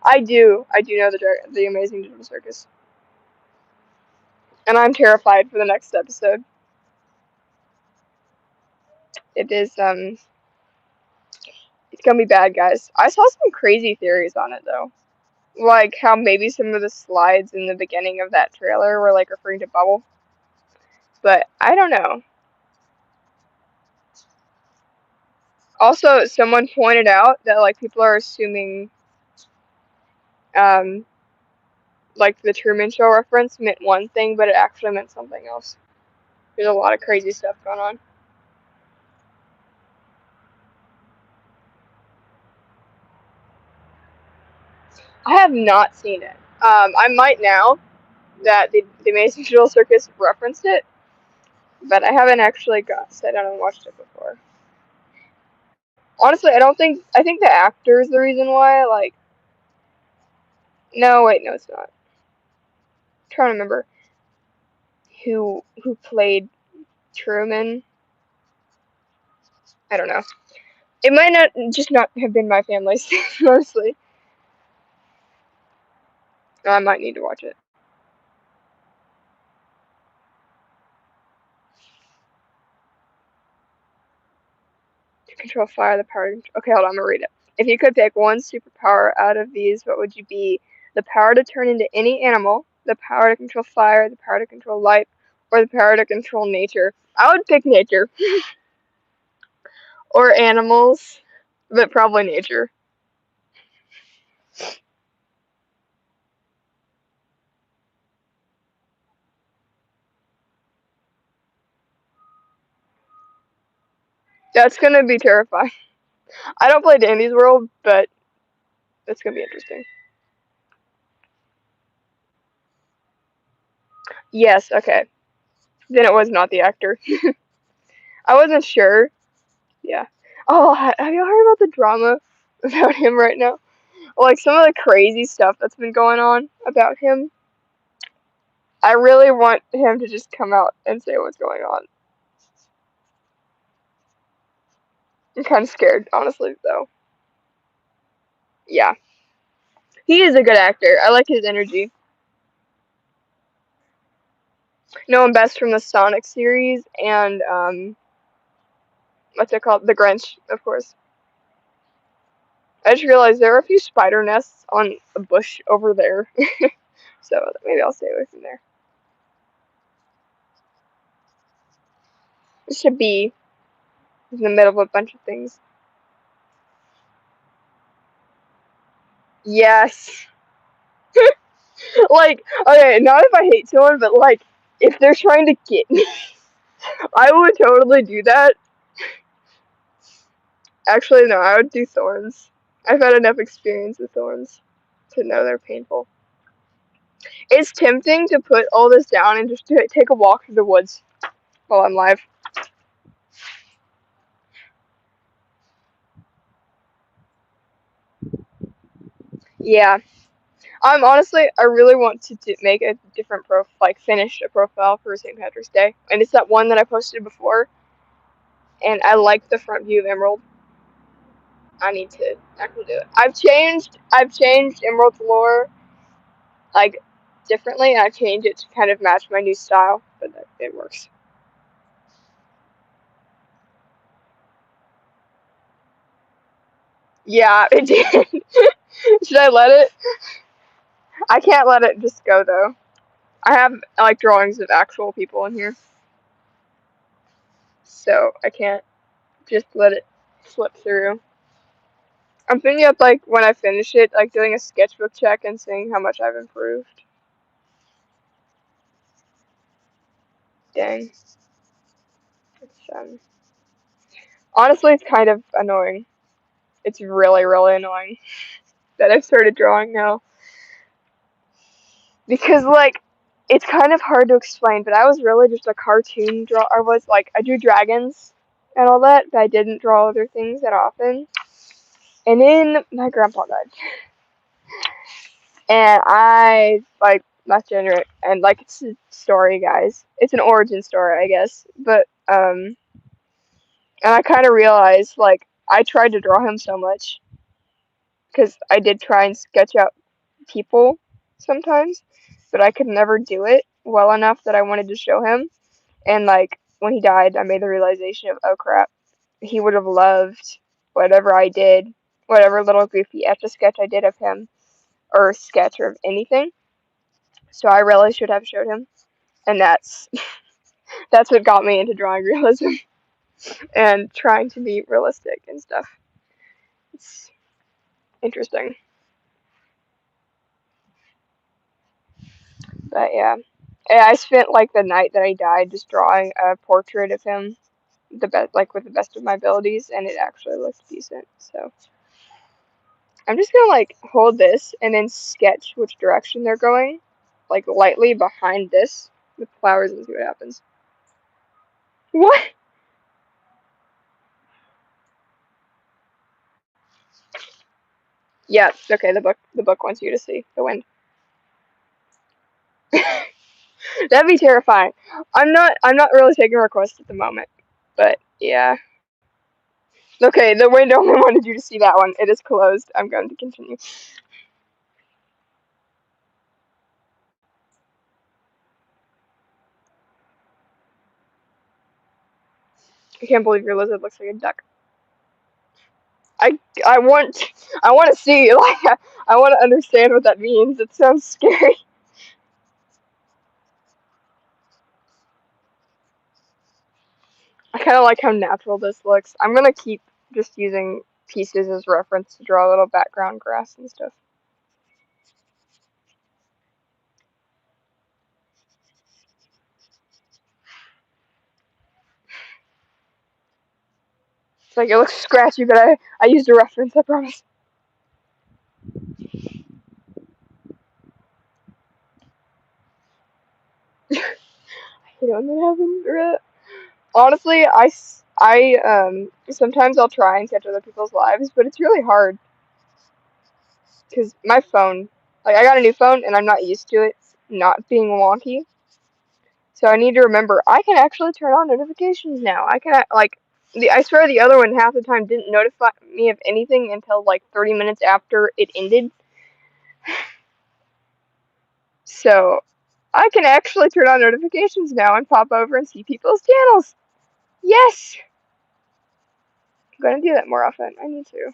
Speaker 1: I do. I do know the Amazing Digital Circus. And I'm terrified for the next episode. It is, it's gonna be bad, guys. I saw some crazy theories on it, though. Like how maybe some of the slides in the beginning of that trailer were, like, referring to Bubble. But I don't know. Also, someone pointed out that, like, people are assuming, um, like, the Truman Show reference meant one thing, but it actually meant something else. There's a lot of crazy stuff going on. I have not seen it. I might now that the Amazing Digital Circus referenced it, but I haven't actually sat down and watched it before. Honestly, I think the actor is the reason why. Like, no, wait, no, it's not. I'm trying to remember who played Truman. I don't know. It might not have been my family's, honestly. I might need to watch it. To control fire, the power to okay, hold on, I'm gonna read it. If you could pick one superpower out of these, what would you be? The power to turn into any animal, the power to control fire, the power to control light, or the power to control nature. I would pick nature. Or animals, but probably nature. That's gonna be terrifying. I don't play Dandy's World, but it's gonna be interesting. Yes, okay. Then it was not the actor. I wasn't sure. Yeah. Oh, have you heard about the drama about him right now? Like some of the crazy stuff that's been going on about him. I really want him to just come out and say what's going on. I'm kind of scared, honestly, though. Yeah. He is a good actor. I like his energy. Know him best from the Sonic series and, what's it called? The Grinch, of course. I just realized there are a few spider nests on a bush over there. So maybe I'll stay away from there. It should be in the middle of a bunch of things. Yes. Like, okay, not if I hate someone, but like, if they're trying to get me, I would totally do that. Actually, no, I would do thorns. I've had enough experience with thorns to know they're painful. It's tempting to put all this down and just take a walk through the woods while I'm live. Yeah. Honestly, I really want to make a different finish a profile for St. Patrick's Day. And it's that one that I posted before. And I like the front view of Emerald. I need to actually do it. I've changed Emerald's lore, like, differently, and I've changed it to kind of match my new style, but it works. Yeah, it did. Should I let it? I can't let it just go, though. I have, like, drawings of actual people in here, so I can't just let it slip through. I'm thinking of, like, when I finish it, like, doing a sketchbook check and seeing how much I've improved. Dang. It's, honestly, it's kind of annoying. It's really, really annoying that I've started drawing now. Because, like, it's kind of hard to explain, but I was really just a cartoon draw. I drew dragons and all that, but I didn't draw other things that often. And then my grandpa died. And I, like, not generate, and, like, it's a story, guys. It's an origin story, I guess. But, and I kind of realized, like, I tried to draw him so much. Because I did try and sketch out people sometimes, but I could never do it well enough that I wanted to show him. And, like, when he died, I made the realization of, oh crap, he would have loved whatever I did, whatever little goofy etch-a-sketch I did of him, or sketch or anything. So I really should have showed him, and that's that's what got me into drawing realism and trying to be realistic and stuff. It's interesting, but yeah. I spent, like, the night that he died just drawing a portrait of him, with the best of my abilities, and it actually looks decent. So I'm just gonna, like, hold this and then sketch which direction they're going, like, lightly behind this with flowers and see what happens. What? Yeah, okay. The book wants you to see the wind. That'd be terrifying. I'm not really taking requests at the moment, but yeah. Okay, the wind only wanted you to see that one. It is closed. I'm going to continue. I can't believe your lizard looks like a duck. I I want I want to see, like, I want to understand what that means. It sounds scary. I kind of like how natural this looks. I'm gonna keep just using pieces as reference to draw a little background grass and stuff. It's like, it looks scratchy, but I used a reference, I promise. You know, and that happened. Honestly, sometimes I'll try and catch other people's lives, but it's really hard because my phone, like I got a new phone and I'm not used to it not being wonky. So I need to remember I can actually turn on notifications now. I can I swear the other one half the time didn't notify me of anything until like 30 minutes after it ended. So I can actually turn on notifications now and pop over and see people's channels. Yes! I'm gonna do that more often. I need to.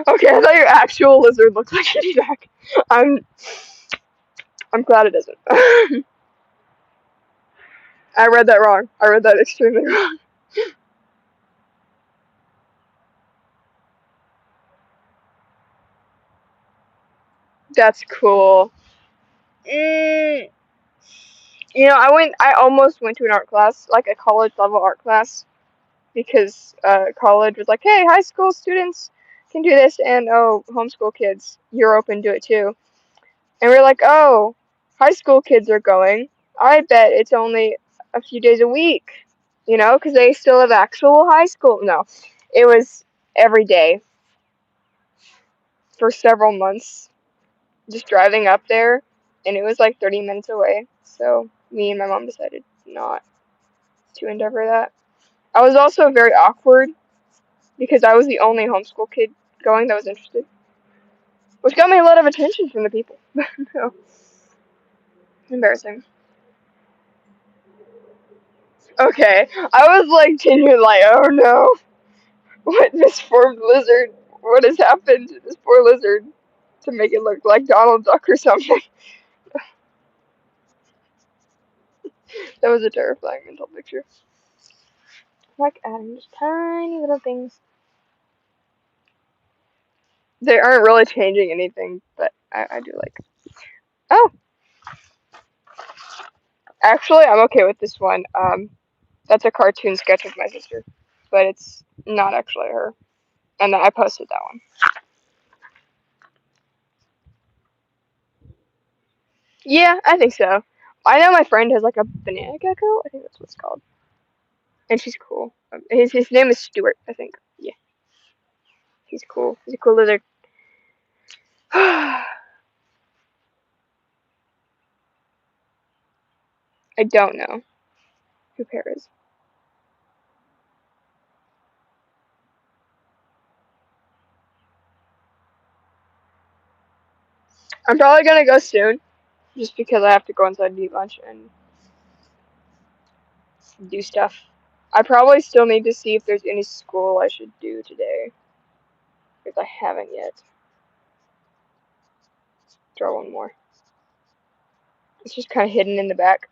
Speaker 1: Okay, I thought your actual lizard looked like Kitty Duck. I'm I'm glad it doesn't. I read that wrong. I read that extremely wrong. That's cool. Mm, I almost went to an art class, like a college level art class, because college was like, hey, high school students can do this, and oh, homeschool kids, you're open to it too. And we're like, oh, high school kids are going. I bet it's only a few days a week, because they still have actual high school. No, it was every day for several months, just driving up there, and it was like 30 minutes away. So me and my mom decided not to endeavor that. I was also very awkward because I was the only homeschool kid going that was interested, which got me a lot of attention from the people. No, embarrassing. Okay, I was like genuinely like, oh no, what misformed lizard? What has happened to this poor lizard to make it look like Donald Duck or something? That was a terrifying mental picture. Like adding just tiny little things. They aren't really changing anything, but I do like. Oh, actually, I'm okay with this one. That's a cartoon sketch of my sister, but it's not actually her. And then I posted that one. Yeah, I think so. I know my friend has like a banana gecko. I think that's what it's called, and she's cool. His name is Stuart, I think. Yeah, he's cool. He's a cool lizard. I don't know who Pear is. I'm probably gonna go soon, just because I have to go inside and eat lunch and do stuff. I probably still need to see if there's any school I should do today, if I haven't yet. Draw one more. It's just kind of hidden in the back.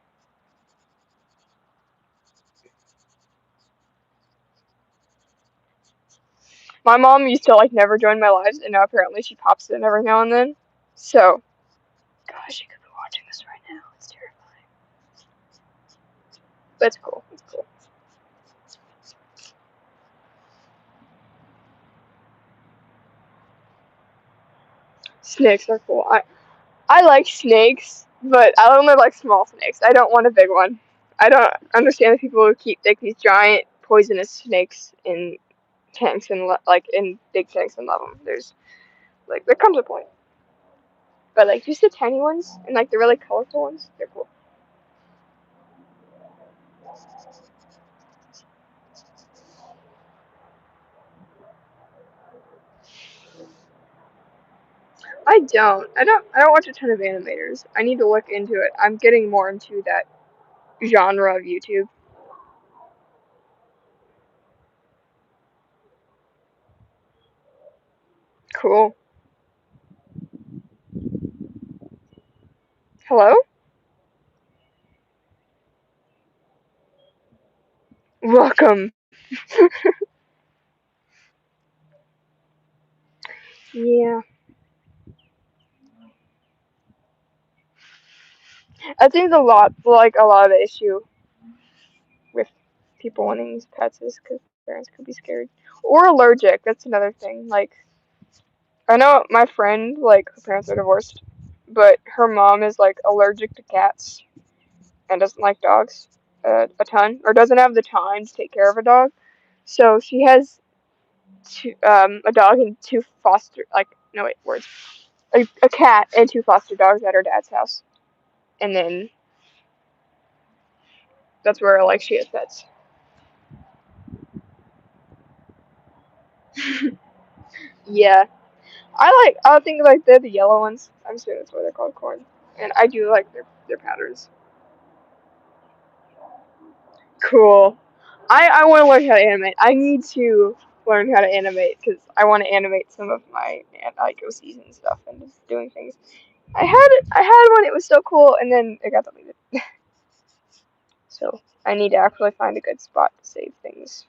Speaker 1: My mom used to like never join my lives, and now apparently she pops in every now and then. So, gosh, she could be watching this right now. It's terrifying. But it's cool. It's cool. Snakes are cool. I like snakes, but I only like small snakes. I don't want a big one. I don't understand the people who keep like these giant poisonous snakes in tanks and like in big tanks and love them. There's like there comes a point, but like just the tiny ones and like the really colorful ones, they're cool. I don't watch a ton of animators. I need to look into it. I'm getting more into that genre of YouTube. Cool. Hello? Welcome. Yeah. I think a lot of the issue with people wanting these pets is because parents could be scared or allergic. That's another thing. Like I know my friend, like, her parents are divorced, but her mom is, like, allergic to cats and doesn't like dogs a ton, or doesn't have the time to take care of a dog. So she has a dog and two foster, like, no, wait, words. A cat and two foster dogs at her dad's house. And then that's where, like, she has pets. Yeah. I think, like, they're the yellow ones. I'm assuming that's why they're called corn. And I do like their patterns. Cool. I want to learn how to animate. I need to learn how to animate because I want to animate some of my like OCs and stuff and just doing things. I had one. It was so cool, and then it got deleted. So I need to actually find a good spot to save things.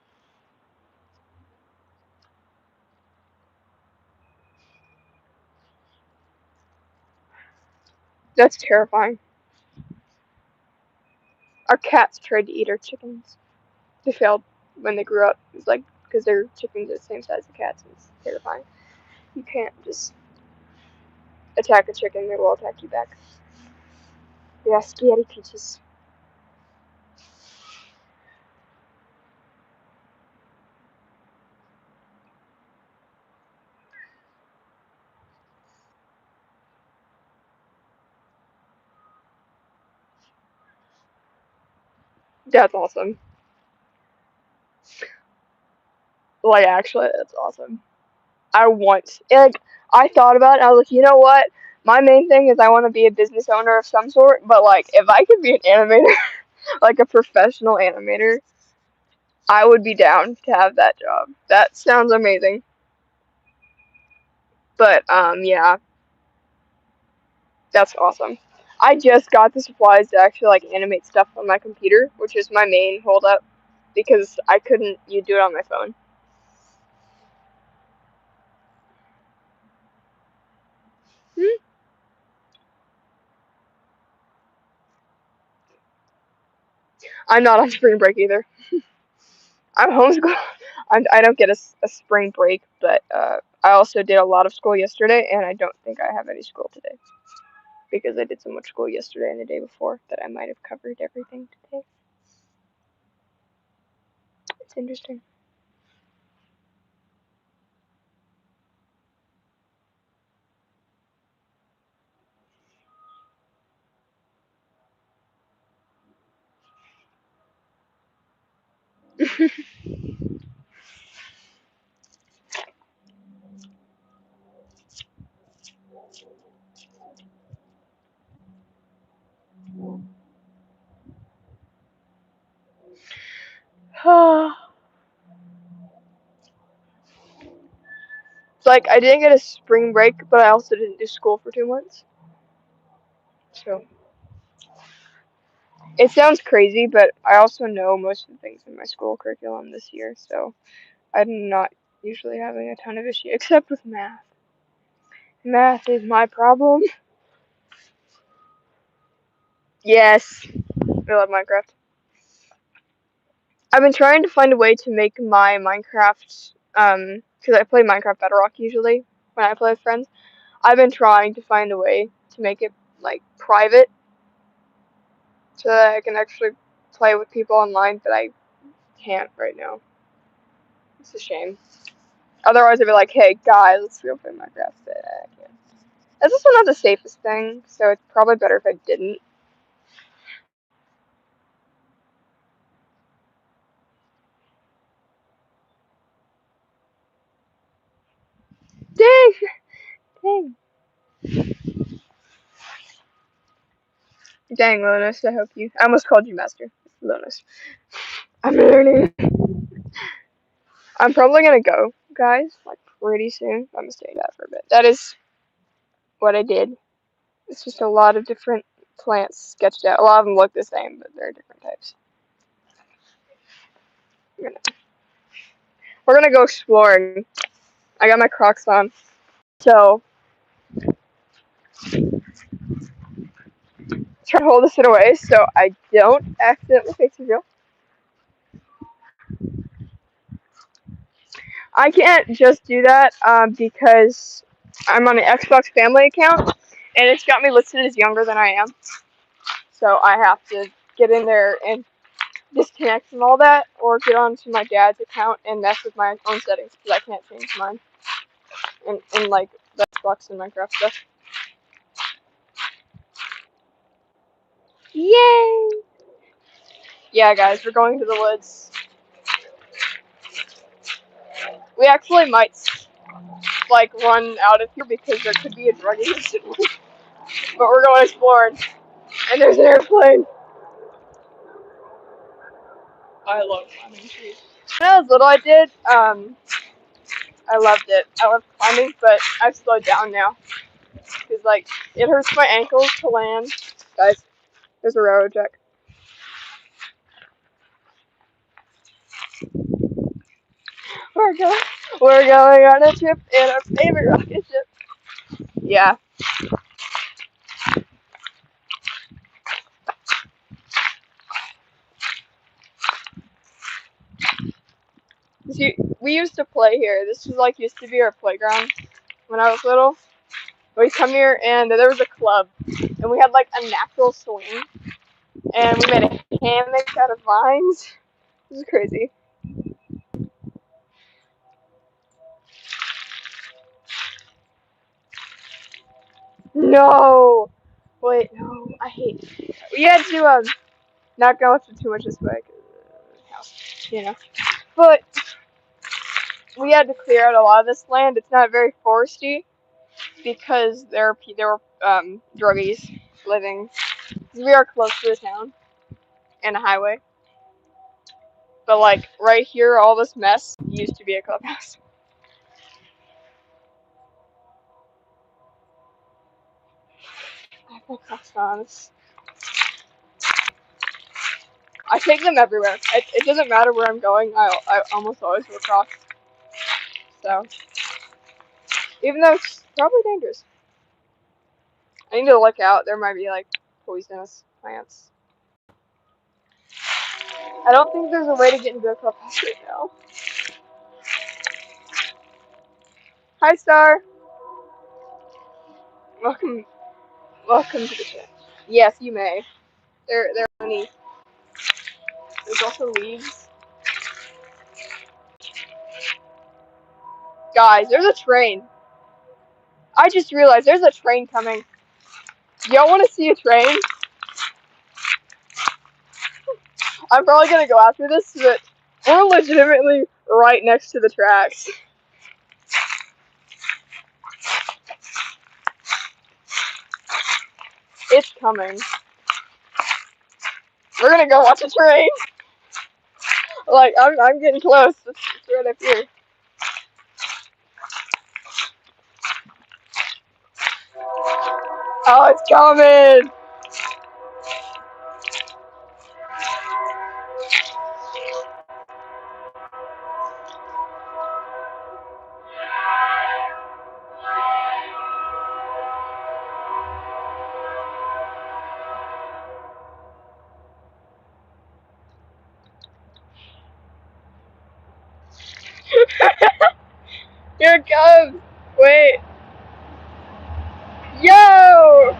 Speaker 1: That's terrifying. Our cats tried to eat our chickens. They failed when they grew up. It's like because their chickens are the same size as cats. It's terrifying. You can't just attack a chicken; they will attack you back. Yeah, scary creatures. That's awesome. Like, actually, that's awesome. I thought about it, and I was like, you know what? My main thing is I want to be a business owner of some sort, but, like, if I could be an animator, like a professional animator, I would be down to have that job. That sounds amazing. But, yeah, that's awesome. I just got the supplies to actually, like, animate stuff on my computer, which is my main holdup, because I couldn't you do it on my phone. Hmm? I'm not on spring break either. I'm homeschooled. I don't get a spring break, but I also did a lot of school yesterday, and I don't think I have any school today because I did so much school yesterday and the day before that I might have covered everything today. It's interesting. It's like I didn't get a spring break, but I also didn't do school for 2 months. So it sounds crazy, but I also know most of the things in my school curriculum this year, so I'm not usually having a ton of issues, except with math. Math is my problem. Yes, I love Minecraft. I've been trying to find a way to make my Minecraft, because I play Minecraft Bedrock usually when I play with friends. I've been trying to find a way to make it, like, private so that I can actually play with people online, but I can't right now. It's a shame. Otherwise, I'd be like, hey, guys, let's go play Minecraft, but I can't. It's also not the safest thing, so it's probably better if I didn't. Dang! Dang. Dang, Lotus, I hope you. I almost called you Master. Lotus. I'm learning. I'm probably gonna go, guys, like pretty soon. I'm gonna stay that for a bit. That is what I did. It's just a lot of different plants sketched out. A lot of them look the same, but they're different types. We're gonna go exploring. I got my Crocs on, so try to hold this in a way so I don't accidentally fix the real. I can't just do that because I'm on an Xbox family account, and it's got me listed as younger than I am. So I have to get in there and disconnect from all that, or get onto my dad's account and mess with my own settings, because I can't change mine. And like, the Xbox and Minecraft stuff. Yay! Yeah, guys, we're going to the woods. We actually might, like, run out of here because there could be a drug addiction. But we're going exploring. And there's an airplane. I love climbing trees. When I was little, I loved it. I loved climbing, but I've slowed down now. Because, like, it hurts my ankles to land. Guys, there's a railroad track. We're going on a trip in our favorite rocket ship. Yeah. See, we used to play here. This was like used to be our playground when I was little. We'd come here and there was a club, and we had like a natural swing, and we made a hammock out of vines. This is crazy. No, wait, no, I hate. We had to not go too much this way, you know. But we had to clear out a lot of this land. It's not very foresty because there were druggies living. We are close to the town and a highway. But like right here, all this mess used to be a clubhouse. I have my Crocs on. I take them everywhere. It doesn't matter where I'm going. I almost always wear Crocs. So even though it's probably dangerous, I need to look out. There might be like poisonous plants. I don't think there's a way to get into a clubhouse right now. Hi, Star. Welcome, welcome to the chat. Yes, you may. There are many. There's also leaves. Guys, there's a train. I just realized there's a train coming. Y'all want to see a train? I'm probably gonna go after this, but we're legitimately right next to the tracks. It's coming. We're gonna go watch a train. Like, I'm getting close. It's right up here. Oh, it's coming! Here it comes! Wait. Yo!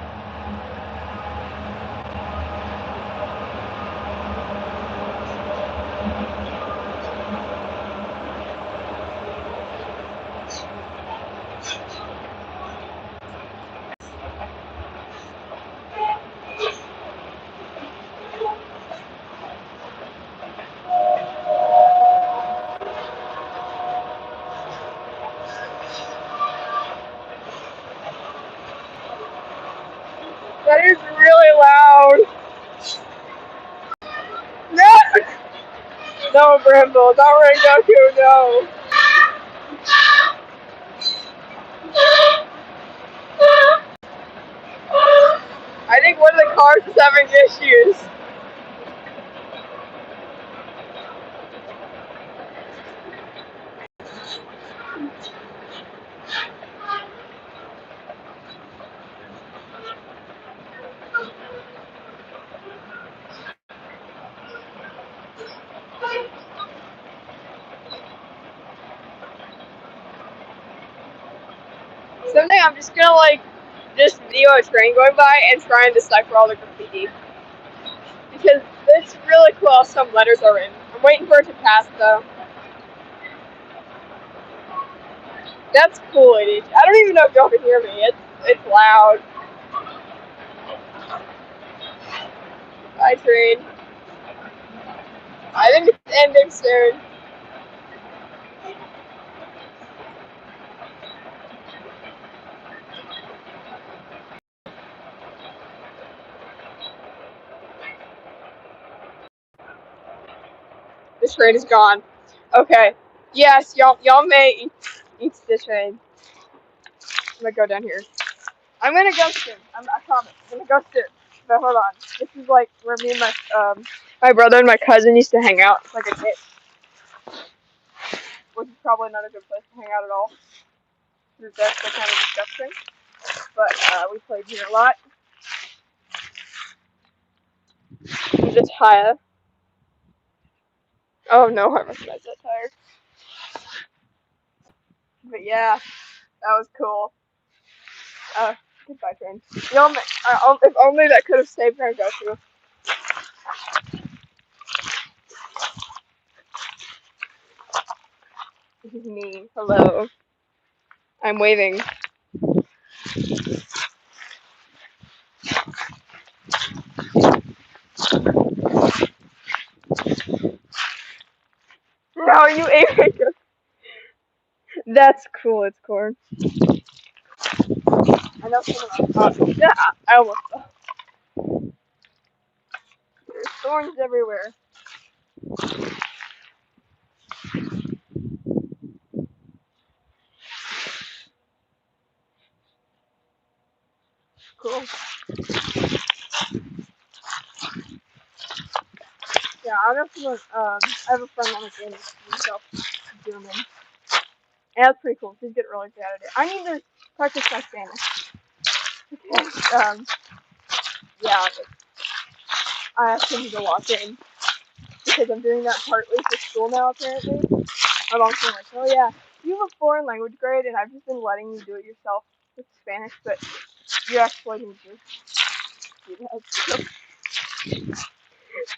Speaker 1: That is really loud. No! No, Bramble, not Rengoku, no. I think one of the cars is having issues. Someday I'm just gonna like just video a train going by and try and decipher all the graffiti. Because it's really cool how some letters are in. I'm waiting for it to pass though. That's cool, ADH. I don't even know if y'all can hear me. It's loud. Bye, train. I think it's ending soon. This train is gone. Okay. Yes, y'all may eat the train. I'm gonna go down here. I'm gonna go soon. I promise. I'm gonna go soon. But hold on. This is like where me and my brother and my cousin used to hang out. It's like a pit, which is probably not a good place to hang out at all. Because that's kind of disgusting. But we played here a lot. The tire. Oh no, I recognize that tire. But yeah, that was cool. Goodbye, train. If only that could have saved our go-to. This is me. Hello. I'm waving. No, you ate it. That's cool. It's corn. I know someone. Yeah, I almost fell. There's thorns everywhere. Cool. Yeah, I know someone. I have a friend on the game himself German. And that's pretty cool. She's getting really bad at it. I need to practice my Spanish. Because, yeah, I have to go walk in. Because I'm doing that partly for school now, apparently. My mom's been like, oh yeah, you have a foreign language grade, and I've just been letting you do it yourself with Spanish, but you actually need to do that.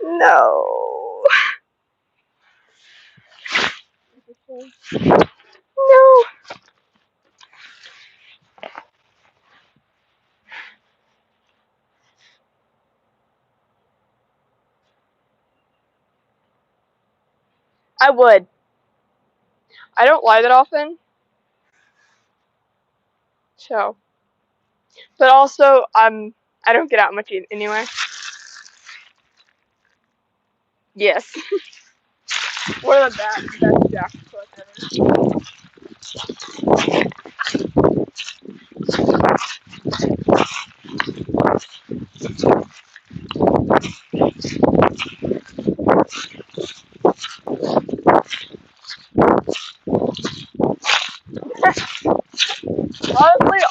Speaker 1: No. No. I would. I don't lie that often. So. But also, I don't get out much anyway. Yes. What are the best jackets ever?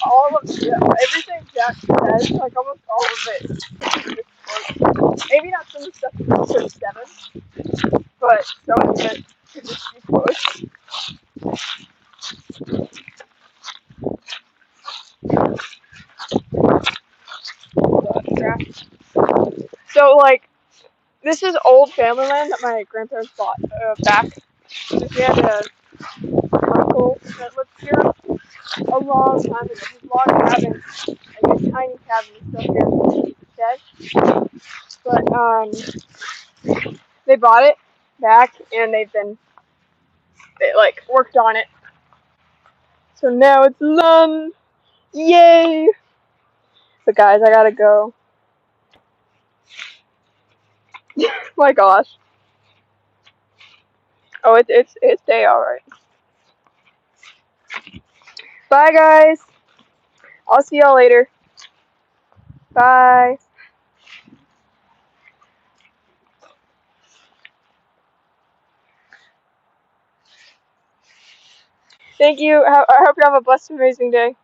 Speaker 1: Honestly, everything Jack says, like almost all of it. Maybe not some of the stuff in episode 7, but some of it could just be close. So, like, this is old family land that my grandparents bought back. Because we had a uncle that lived here a long time ago. His log cabin, like a tiny cabin, is still here. Dead. But they bought it back, and they like worked on it. So now it's done. Yay! But guys, I gotta go. My gosh. Oh, it's day alright. Bye guys. I'll see y'all later. Bye. Thank you. I hope you have a blessed, amazing day.